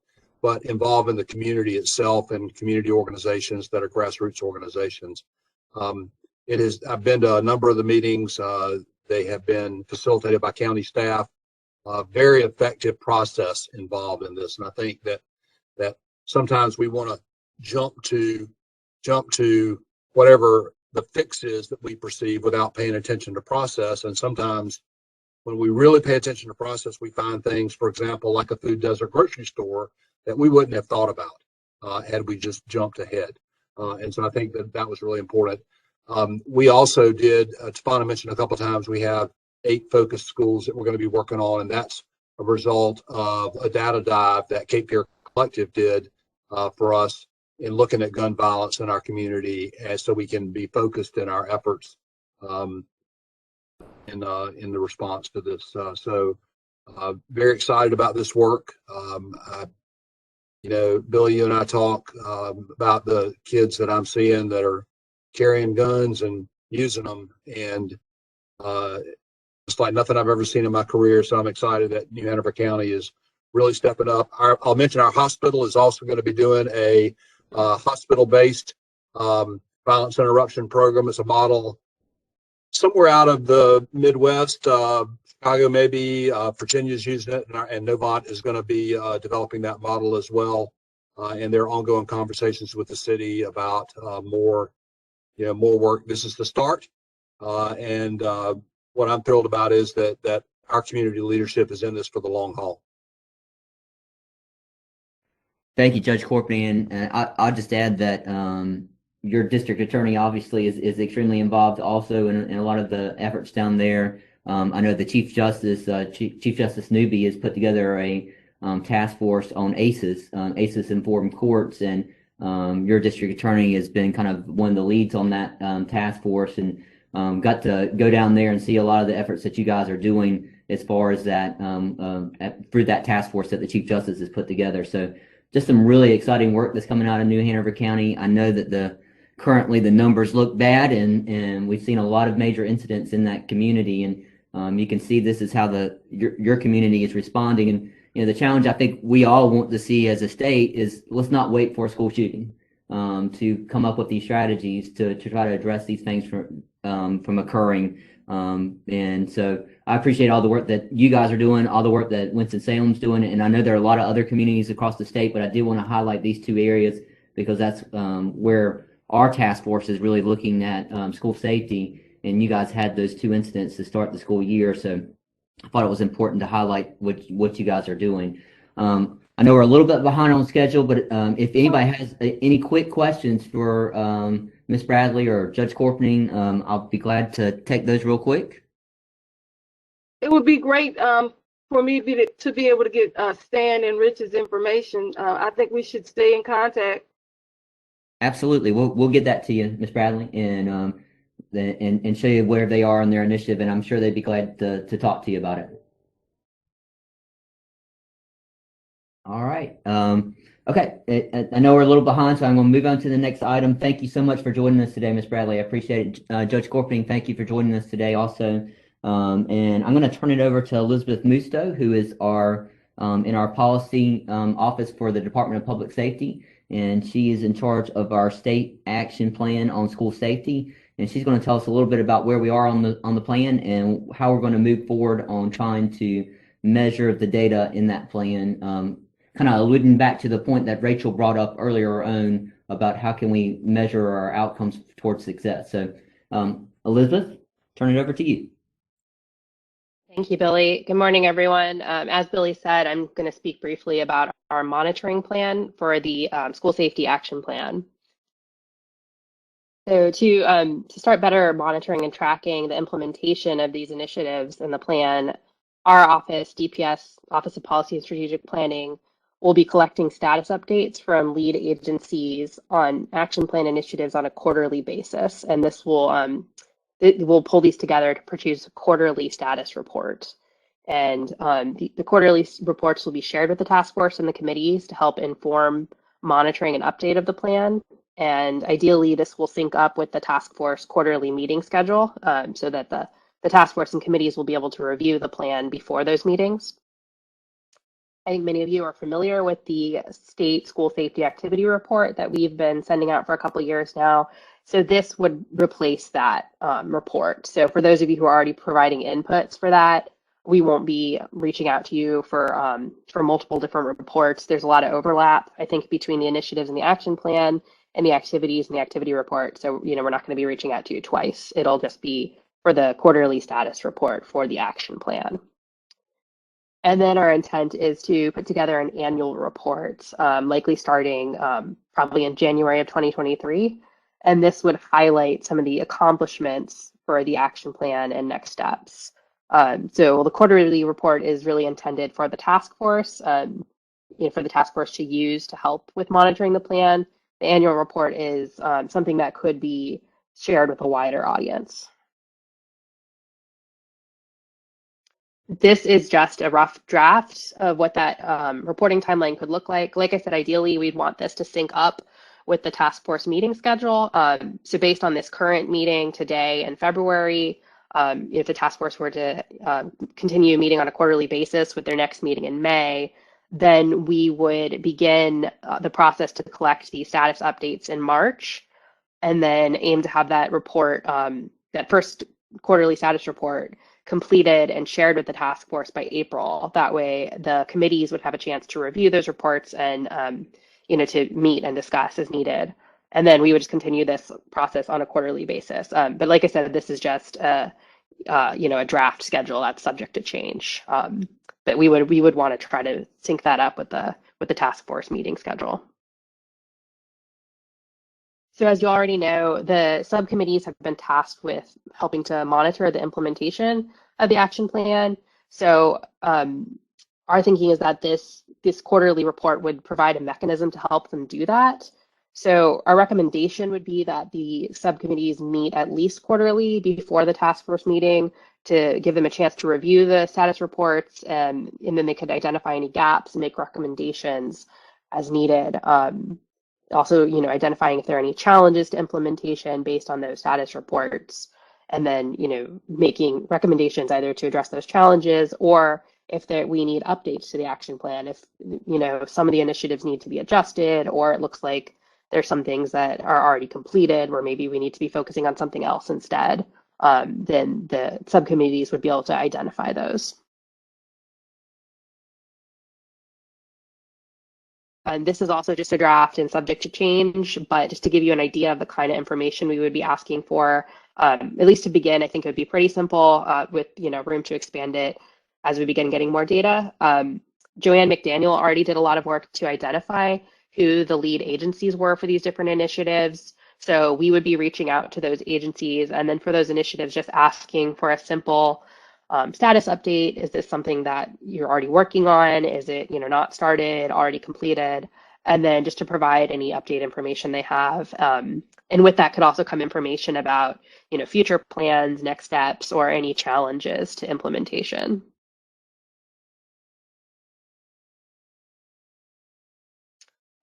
Speaker 19: involving the community itself and community organizations that are grassroots organizations. I've been to a number of the meetings. They have been facilitated by county staff. Very effective process involved in this, and I think that sometimes we want to jump to whatever the fix is that we perceive without paying attention to process. And sometimes when we really pay attention to process, we find things, for example, like a food desert grocery store that we wouldn't have thought about had we just jumped ahead. And so I think that was really important. We also did, Tafana mentioned a couple of times, we have 8 focused schools that we're going to be working on, and that's a result of a data dive that Cape Fear Collective did for us in looking at gun violence in our community, and so we can be focused in our efforts in the response to this. So very excited about this work. Billy, you and I talk about the kids that I'm seeing that are carrying guns and using them, and it's like nothing I've ever seen in my career. So I'm excited that New Hanover County is really stepping up. I'll mention our hospital is also going to be doing a hospital-based violence interruption program. It's a model somewhere out of the Midwest, Chicago maybe, Virginia's using it, and Novant is going to be developing that model as well. And there are ongoing conversations with the city about more work. This is the start, and what I'm thrilled about is that our community leadership is in this for the long haul.
Speaker 1: Thank you, Judge Corpney, and I'll just add that your district attorney obviously is extremely involved also in a lot of the efforts down there. I know the Chief Justice Newby has put together a task force on ACEs, ACEs informed courts, and your district attorney has been kind of one of the leads on that task force, and got to go down there and see a lot of the efforts that you guys are doing as far as that through that task force that the Chief Justice has put together. So just some really exciting work that's coming out of New Hanover County. I know that currently the numbers look bad, and we've seen a lot of major incidents in that community, and you can see this is how your community is responding. And the challenge I think we all want to see as a state is let's not wait for a school shooting to come up with these strategies to try to address these things from occurring. And so I appreciate all the work that you guys are doing, all the work that Winston-Salem's doing, and I know there are a lot of other communities across the state, but I did want to highlight these two areas because that's where our task force is really looking at school safety, and you guys had those two incidents to start the school year, so I thought it was important to highlight what you guys are doing. I know we're a little bit behind on schedule, but if anybody has any quick questions for Ms. Bradley or Judge Corpening, I'll be glad to take those real quick.
Speaker 18: It would be great for me to be able to get Stan and Rich's information. I think we should stay in contact.
Speaker 1: Absolutely, we'll get that to you, Ms. Bradley, and show you where they are in their initiative, and I'm sure they'd be glad to talk to you about it. All right. Okay. I know we're a little behind, so I'm going to move on to the next item. Thank you so much for joining us today, Ms. Bradley. I appreciate it. Judge Corpening, thank you for joining us today also. And I'm going to turn it over to Elizabeth Musto, who is in our policy office for the Department of Public Safety, and she is in charge of our state action plan on school safety. And she's going to tell us a little bit about where we are on the plan and how we're going to move forward on trying to measure the data in that plan. Kind of alluding back to the point that Rachel brought up earlier on about how can we measure our outcomes towards success. So, Elizabeth, turn it over to you.
Speaker 20: Thank you, Billy. Good morning, everyone. As Billy said, I'm going to speak briefly about our monitoring plan for the School Safety Action Plan. So to start better monitoring and tracking the implementation of these initiatives in the plan, our office, DPS, Office of Policy and Strategic Planning, will be collecting status updates from lead agencies on action plan initiatives on a quarterly basis. And this will we'll pull these together to produce a quarterly status report. And the quarterly reports will be shared with the task force and the committees to help inform monitoring and update of the plan. And ideally, this will sync up with the task force quarterly meeting schedule so that the task force and committees will be able to review the plan before those meetings. I think many of you are familiar with the state school safety activity report that we've been sending out for a couple of years now. So this would replace that report. So for those of you who are already providing inputs for that, we won't be reaching out to you for multiple different reports. There's a lot of overlap, I think, between the initiatives and the action plan and the activities and the activity report. So, we're not going to be reaching out to you twice. It'll just be for the quarterly status report for the action plan. And then our intent is to put together an annual report, likely starting probably in January of 2023. And this would highlight some of the accomplishments for the action plan and next steps. So the quarterly report is really intended for the task force, for the task force to use to help with monitoring the plan. The annual report is something that could be shared with a wider audience. This is just a rough draft of what that reporting timeline could look like. Like I said, ideally, we'd want this to sync up with the task force meeting schedule. So based on this current meeting today in February, if the task force were to continue meeting on a quarterly basis with their next meeting in May, then we would begin the process to collect the status updates in March, and then aim to have that report, that first quarterly status report, completed and shared with the task force by April. That way the committees would have a chance to review those reports and to meet and discuss as needed. And then we would just continue this process on a quarterly basis. But like I said, this is just a a draft schedule that's subject to change. But we would want to try to sync that up with the task force meeting schedule. So as you already know, the subcommittees have been tasked with helping to monitor the implementation of the action plan. So our thinking is that this quarterly report would provide a mechanism to help them do that. So our recommendation would be that the subcommittees meet at least quarterly before the task force meeting to give them a chance to review the status reports, and then they could identify any gaps and make recommendations as needed. Also, identifying if there are any challenges to implementation based on those status reports, and then, making recommendations either to address those challenges or if we need updates to the action plan. If, some of the initiatives need to be adjusted, or it looks like there's some things that are already completed where maybe we need to be focusing on something else instead, then the subcommittees would be able to identify those. And this is also just a draft and subject to change, but just to give you an idea of the kind of information we would be asking for, at least to begin, I think it would be pretty simple with room to expand it as we begin getting more data. Joanne McDaniel already did a lot of work to identify who the lead agencies were for these different initiatives. So we would be reaching out to those agencies, and then for those initiatives, just asking for a simple status update. Is this something that you're already working on? Is it, not started, already completed? And then just to provide any update information they have. And with that could also come information about, future plans, next steps, or any challenges to implementation.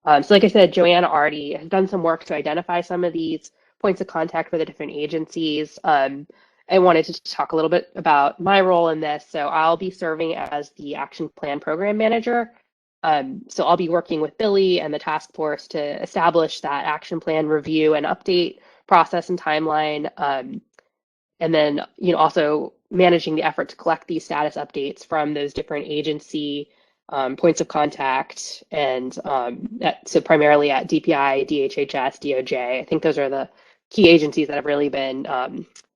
Speaker 20: So like I said, Joanne already has done some work to identify some of these points of contact for the different agencies. I wanted to talk a little bit about my role in this. So I'll be serving as the Action Plan Program Manager. So I'll be working with Billy and the task force to establish that action plan review and update process and timeline. And then, also managing the effort to collect these status updates from those different agency points of contact, and so primarily at DPI, DHHS, DOJ. I think those are the key agencies that have really been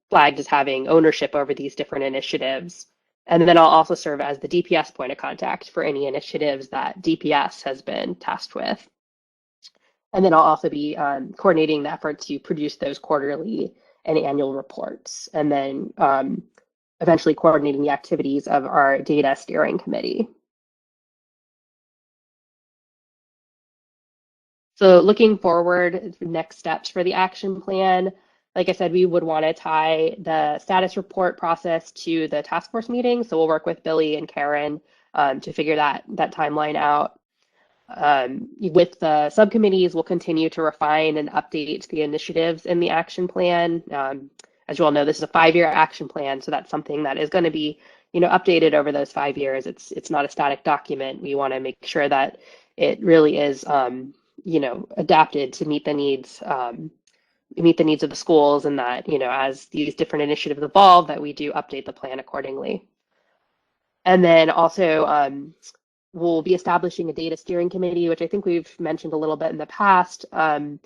Speaker 20: flagged as having ownership over these different initiatives. And then I'll also serve as the DPS point of contact for any initiatives that DPS has been tasked with. And then I'll also be coordinating the effort to produce those quarterly and annual reports, and then eventually coordinating the activities of our data steering committee. So looking forward, next steps for the action plan, like I said, we would want to tie the status report process to the task force meeting. So we'll work with Billy and Karen to figure that timeline out. With the subcommittees, we'll continue to refine and update the initiatives in the action plan. As you all know, this is a 5-year action plan, so that's something that is going to be, updated over those 5 years. It's not a static document. We want to make sure that it really is adapted to meet the needs of the schools, and that, as these different initiatives evolve, that we do update the plan accordingly. And then also we'll be establishing a data steering committee, which I think we've mentioned a little bit in the past. I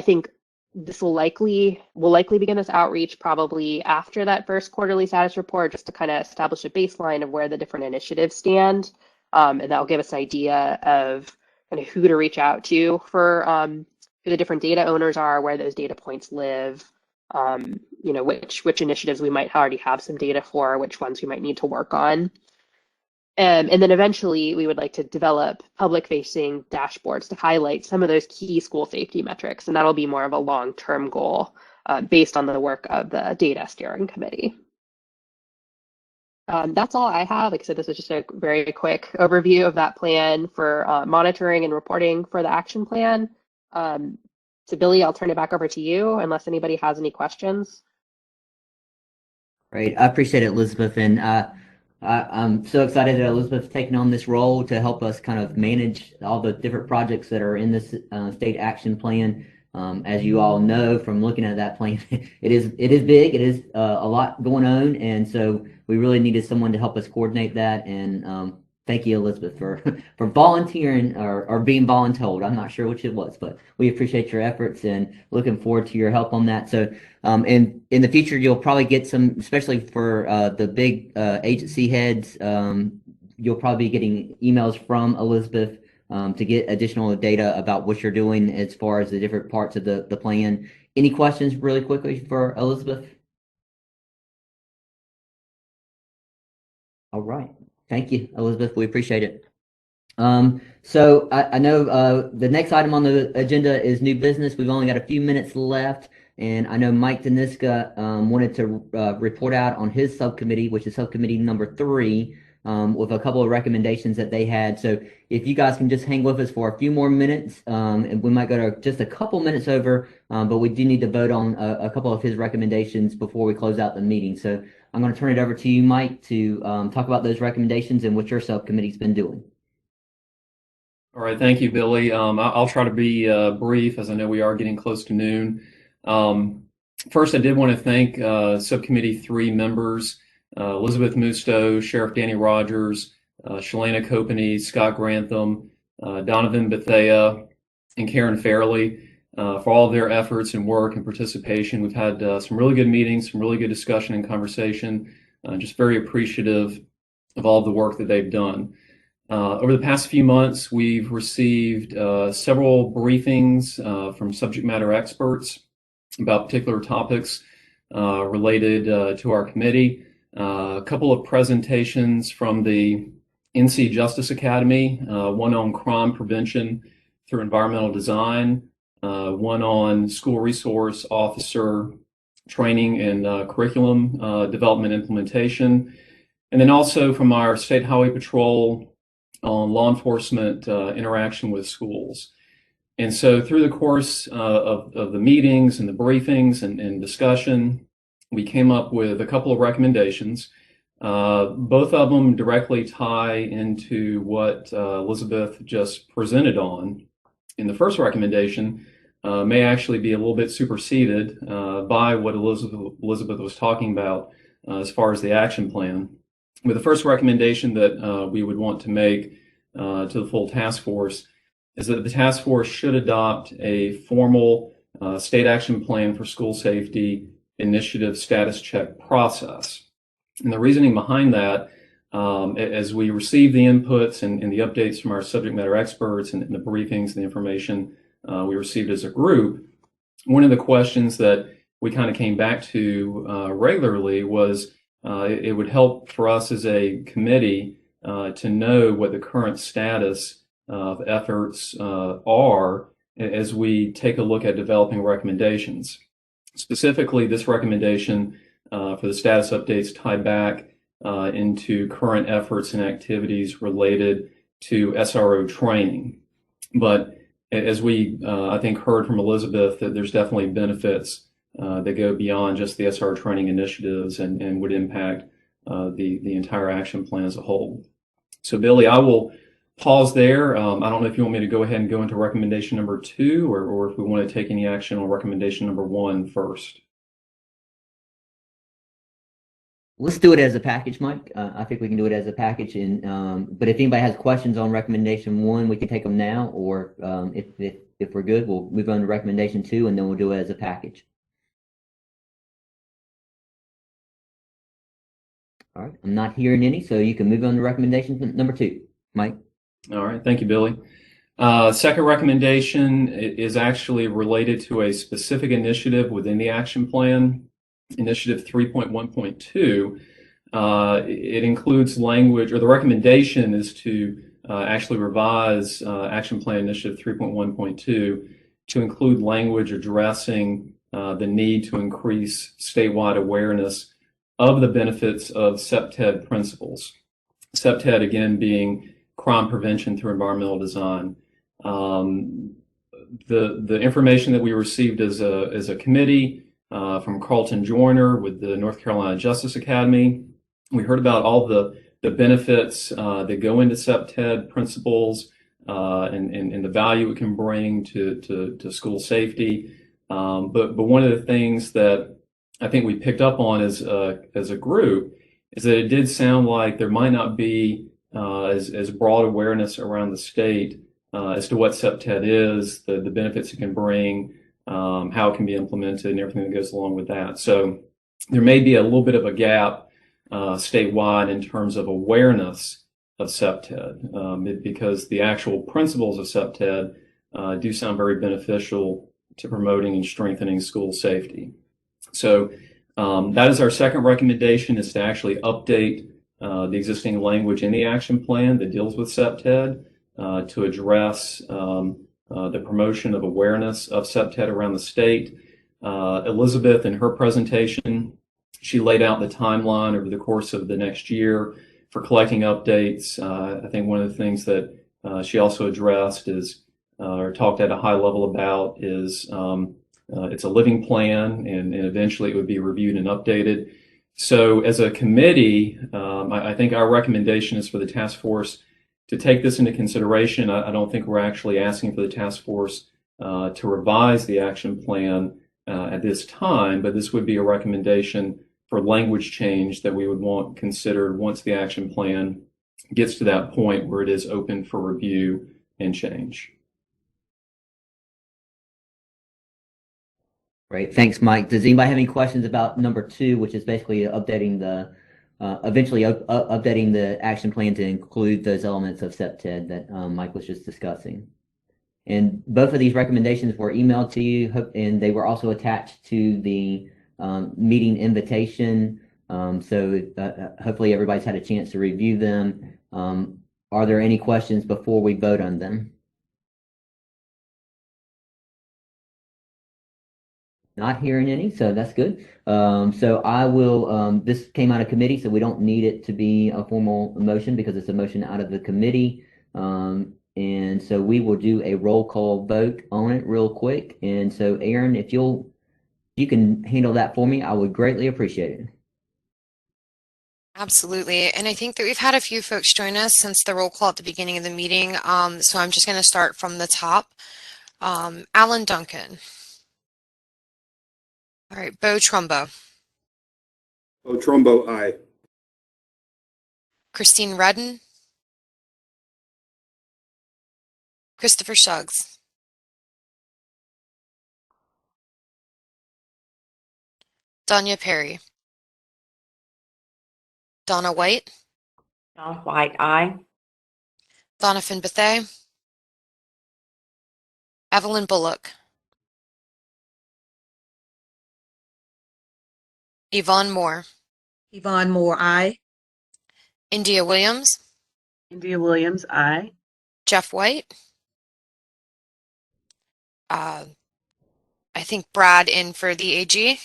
Speaker 20: think this will likely begin this outreach probably after that first quarterly status report, just to kind of establish a baseline of where the different initiatives stand. And that'll give us an idea of kind of who to reach out to for who the different data owners are, where those data points live, which initiatives we might already have some data for, which ones we might need to work on. And then eventually we would like to develop public-facing dashboards to highlight some of those key school safety metrics, and that'll be more of a long-term goal based on the work of the data steering committee. That's all I have. Like I said, this is just a very quick overview of that plan for monitoring and reporting for the action plan. So Billy, I'll turn it back over to you unless anybody has any questions.
Speaker 1: Great. I appreciate it, Elizabeth. And I'm so excited that Elizabeth's taken on this role to help us kind of manage all the different projects that are in this state action plan. As you all know from looking at that plan, it is big. It is a lot going on, and so we really needed someone to help us coordinate that and Thank you, Elizabeth, for for volunteering or being voluntold. I'm not sure which it was, but we appreciate your efforts and looking forward to your help on that. So, in the future, you'll probably get some, especially for the big agency heads. You'll probably be getting emails from Elizabeth to get additional data about what you're doing as far as the different parts of the plan. Any questions really quickly for Elizabeth? All right. Thank you, Elizabeth. We appreciate it. So I know the next item on the agenda is new business. We've only got a few minutes left, and I know Mike Daniska wanted to report out on his subcommittee, which is subcommittee number 3, with a couple of recommendations that they had. So if you guys can just hang with us for a few more minutes, and we might go to just a couple minutes over, but we do need to vote on a couple of his recommendations before we close out the meeting. So I'm going to turn it over to you, Mike, to talk about those recommendations and what your subcommittee's been doing.
Speaker 9: All right, thank you, Billy. I'll try to be brief, as I know we are getting close to noon. First, I did want to thank Subcommittee 3 members, Elizabeth Musto, Sheriff Danny Rogers, Shalana Copany, Scott Grantham, Donovan Bethea, and Karen Fairley for all of their efforts and work and participation. We've had some really good meetings, some really good discussion and conversation. Just very appreciative of all of the work that they've done. Over the past few months, we've received several briefings from subject matter experts about particular topics related to our committee. A couple of presentations from the NC Justice Academy, one on crime prevention through environmental design, one on school resource officer training and curriculum development implementation, and then also from our State Highway Patrol on law enforcement interaction with schools. And so through the course of the meetings and the briefings and discussion, we came up with a couple of recommendations. Both of them directly tie into what Elizabeth just presented on. And the first recommendation may actually be a little bit superseded by what Elizabeth was talking about as far as the action plan. With the first recommendation that we would want to make to the full task force is that the task force should adopt a formal state action plan for school safety initiative status check process. And the reasoning behind that, as we receive the inputs and the updates from our subject matter experts and the briefings and the information we received as a group, one of the questions that we kind of came back to regularly was it would help for us as a committee to know what the current status of efforts are as we take a look at developing recommendations. Specifically, this recommendation for the status updates tie back into current efforts and activities related to SRO training. But as we, I think, heard from Elizabeth, that there's definitely benefits that go beyond just the SRO training initiatives and would impact the entire action plan as a whole. So, Billy, I will pause there. I don't know if you want me to go ahead and go into recommendation number 2 or if we want to take any action on recommendation number 1 first.
Speaker 1: Let's do it as a package, Mike. I think we can do it as a package. And but if anybody has questions on recommendation 1, we can take them now. Or if we're good, we'll move on to recommendation 2, and then we'll do it as a package. All right. I'm not hearing any, so you can move on to recommendation number 2, Mike.
Speaker 9: All right. Thank you, Billy. Second recommendation is actually related to a specific initiative within the action plan. Initiative 3.1.2, it includes language, or the recommendation is to actually revise Action Plan Initiative 3.1.2 to include language addressing the need to increase statewide awareness of the benefits of CPTED principles. CPTED, again, being crime prevention through environmental design. The information that we received as a committee from Carlton Joyner with the North Carolina Justice Academy. We heard about all the benefits that go into CPTED principles and the value it can bring to school safety. But one of the things that I think we picked up on as a group is that it did sound like there might not be as broad awareness around the state as to what CEPTED is, the benefits it can bring, how it can be implemented, and everything that goes along with that. So there may be a little bit of a gap statewide in terms of awareness of CEPTED, because the actual principles of CEPTED do sound very beneficial to promoting and strengthening school safety. So that is our second recommendation, is to actually update the existing language in the action plan that deals with CEPTED to address the promotion of awareness of CEPTED around the state. Elizabeth, in her presentation, she laid out the timeline over the course of the next year for collecting updates. I think one of the things that she also addressed is, or talked at a high level about, is it's a living plan, and eventually it would be reviewed and updated. So as a committee, I think our recommendation is for the task force to take this into consideration. I don't think we're actually asking for the task force to revise the action plan at this time, but this would be a recommendation for language change that we would want considered once the action plan gets to that point where it is open for review and change.
Speaker 1: Great. Thanks, Mike. Does anybody have any questions about number 2, which is basically updating the eventually updating the action plan to include those elements of CEPTED that Mike was just discussing? And both of these recommendations were emailed to you, and they were also attached to the meeting invitation. So hopefully everybody's had a chance to review them. Are there any questions before we vote on them? Not hearing any, so that's good. So I will, this came out of committee, so we don't need it to be a formal motion because it's a motion out of the committee. And so we will do a roll call vote on it real quick. And so Aaron, if you can handle that for me, I would greatly appreciate it.
Speaker 2: Absolutely. And I think that we've had a few folks join us since the roll call at the beginning of the meeting. So I'm just going to start from the top. Alan Duncan. All right, Bo Trumbo.
Speaker 3: Bo Trumbo, aye.
Speaker 2: Christine Redden. Christopher Suggs. Danya Perry. Donna White.
Speaker 5: Donna White, aye.
Speaker 2: Donovan Bethea. Evelyn Bullock. Yvonne Moore.
Speaker 6: Yvonne Moore, aye.
Speaker 2: India Williams.
Speaker 7: India Williams, aye.
Speaker 2: Jeff White. I think Brad in for the AG.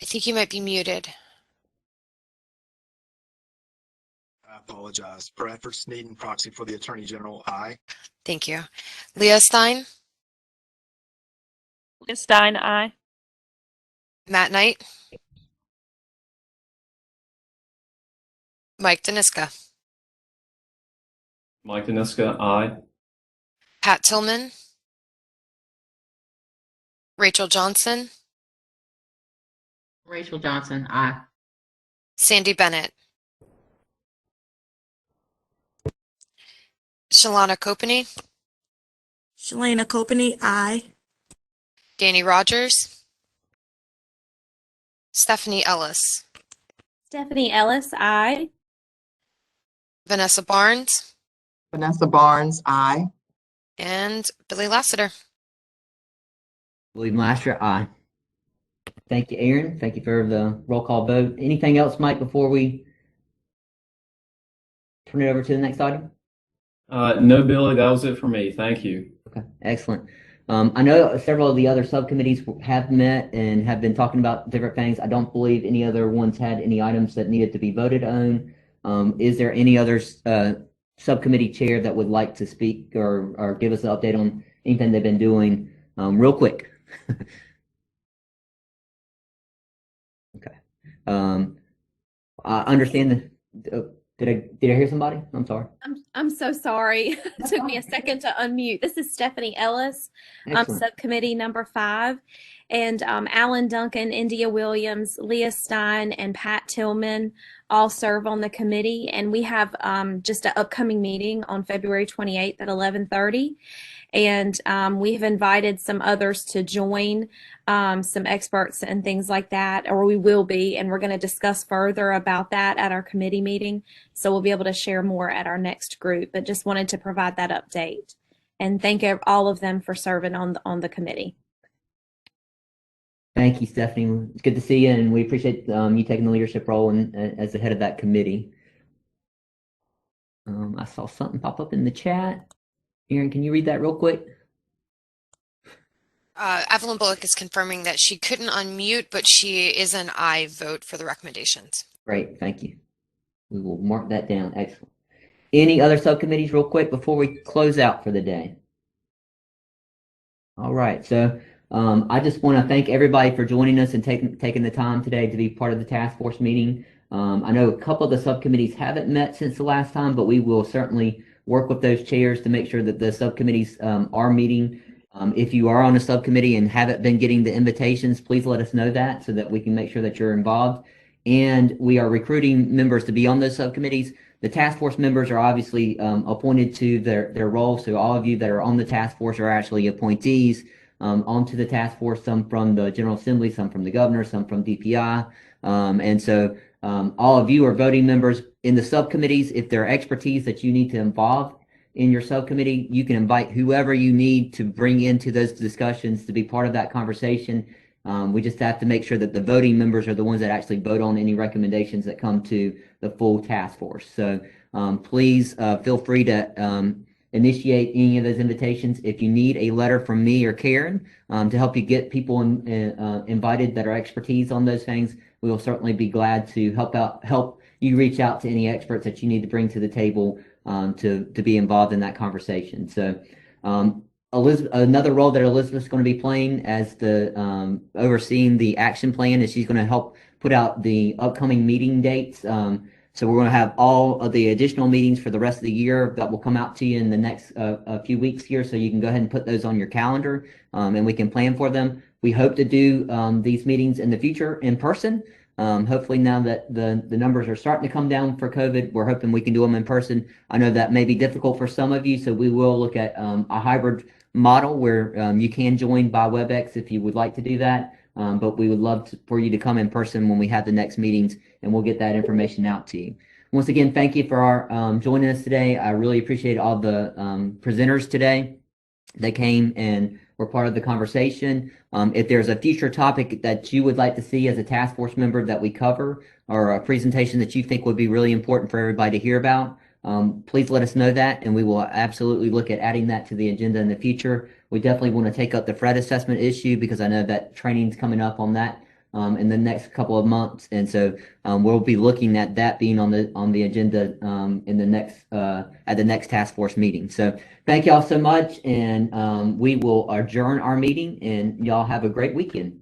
Speaker 2: I think you might be muted.
Speaker 8: I apologize. Bradford Sneeden, proxy for the Attorney General, aye.
Speaker 2: Thank you. Leah Stein.
Speaker 7: Leah Stein, aye.
Speaker 2: Matt Knight. Mike Daniska.
Speaker 9: Mike Daniska, aye.
Speaker 2: Pat Tillman. Rachel Johnson.
Speaker 10: Rachel Johnson, aye.
Speaker 2: Sandy Bennett. Shalana Copany.
Speaker 6: Shalana Copany, aye.
Speaker 2: Danny Rogers. Stephanie Ellis.
Speaker 11: Stephanie Ellis, aye.
Speaker 2: Vanessa Barnes.
Speaker 21: Vanessa Barnes, aye.
Speaker 2: And Billy Lassiter.
Speaker 1: William Lasher, aye. Thank you, Aaron. Thank you for the roll call vote. Anything else, Mike, before we turn it over to the next item?
Speaker 9: No, Billy, that was it for me. Thank you.
Speaker 1: Okay, excellent. I know several of the other subcommittees have met and have been talking about different things. I don't believe any other ones had any items that needed to be voted on. Is there any other subcommittee chair that would like to speak or give us an update on anything they've been doing real quick? Okay. I understand that. Did I hear somebody? I'm sorry.
Speaker 11: I'm so sorry. It took me a second to unmute. This is Stephanie Ellis,
Speaker 1: Excellent.
Speaker 11: subcommittee number 5. And Alan Duncan, India Williams, Leah Stein, and Pat Tillman all serve on the committee. And we have just an upcoming meeting on February 28th at 11:30. And we have invited some others to join, some experts and things like that, or we will be, and we're going to discuss further about that at our committee meeting. So we'll be able to share more at our next group, but just wanted to provide that update. And thank all of them for serving on the committee.
Speaker 1: Thank you, Stephanie. It's good to see you, and we appreciate you taking the leadership role as the head of that committee. I saw something pop up in the chat. Aaron, can you read that real quick?
Speaker 2: Evelyn Bullock is confirming that she couldn't unmute, but she is an aye vote for the recommendations.
Speaker 1: Great, thank you. We will mark that down. Excellent. Any other subcommittees real quick before we close out for the day? All right, so I just want to thank everybody for joining us and taking the time today to be part of the task force meeting. I know a couple of the subcommittees haven't met since the last time, but we will certainly work with those chairs to make sure that the subcommittees are meeting. If you are on a subcommittee and haven't been getting the invitations, please let us know that so that we can make sure that you're involved. And we are recruiting members to be on those subcommittees. The task force members are obviously appointed to their role. So all of you that are on the task force are actually appointees onto the task force, some from the General Assembly, some from the governor, some from DPI. And so all of you are voting members in the subcommittees. If there are expertise that you need to involve in your subcommittee, you can invite whoever you need to bring into those discussions to be part of that conversation. We just have to make sure that the voting members are the ones that actually vote on any recommendations that come to the full task force. So please feel free to initiate any of those invitations. If you need a letter from me or Karen to help you get people invited that are expertise on those things, we will certainly be glad to help you reach out to any experts that you need to bring to the table to be involved in that conversation. So another role that Elizabeth's going to be playing as the overseeing the action plan is she's going to help put out the upcoming meeting dates. So we're going to have all of the additional meetings for the rest of the year that will come out to you in the next few weeks here. So you can go ahead and put those on your calendar and we can plan for them. We hope to do these meetings in the future in person. Hopefully now that the numbers are starting to come down for COVID, we're hoping we can do them in person. I know that may be difficult for some of you, so we will look at a hybrid model where you can join by WebEx if you would like to do that. But we would love for you to come in person when we have the next meetings, and we'll get that information out to you. Once again, thank you for joining us today. I really appreciate all the presenters today that came and were part of the conversation. If there's a future topic that you would like to see as a task force member that we cover, or a presentation that you think would be really important for everybody to hear about, please let us know that, and we will absolutely look at adding that to the agenda in the future. We definitely want to take up the FRED assessment issue because I know that training's coming up on that in the next couple of months, and so we'll be looking at that being on the agenda in the next at the next task force meeting. So thank y'all so much, and we will adjourn our meeting, and y'all have a great weekend.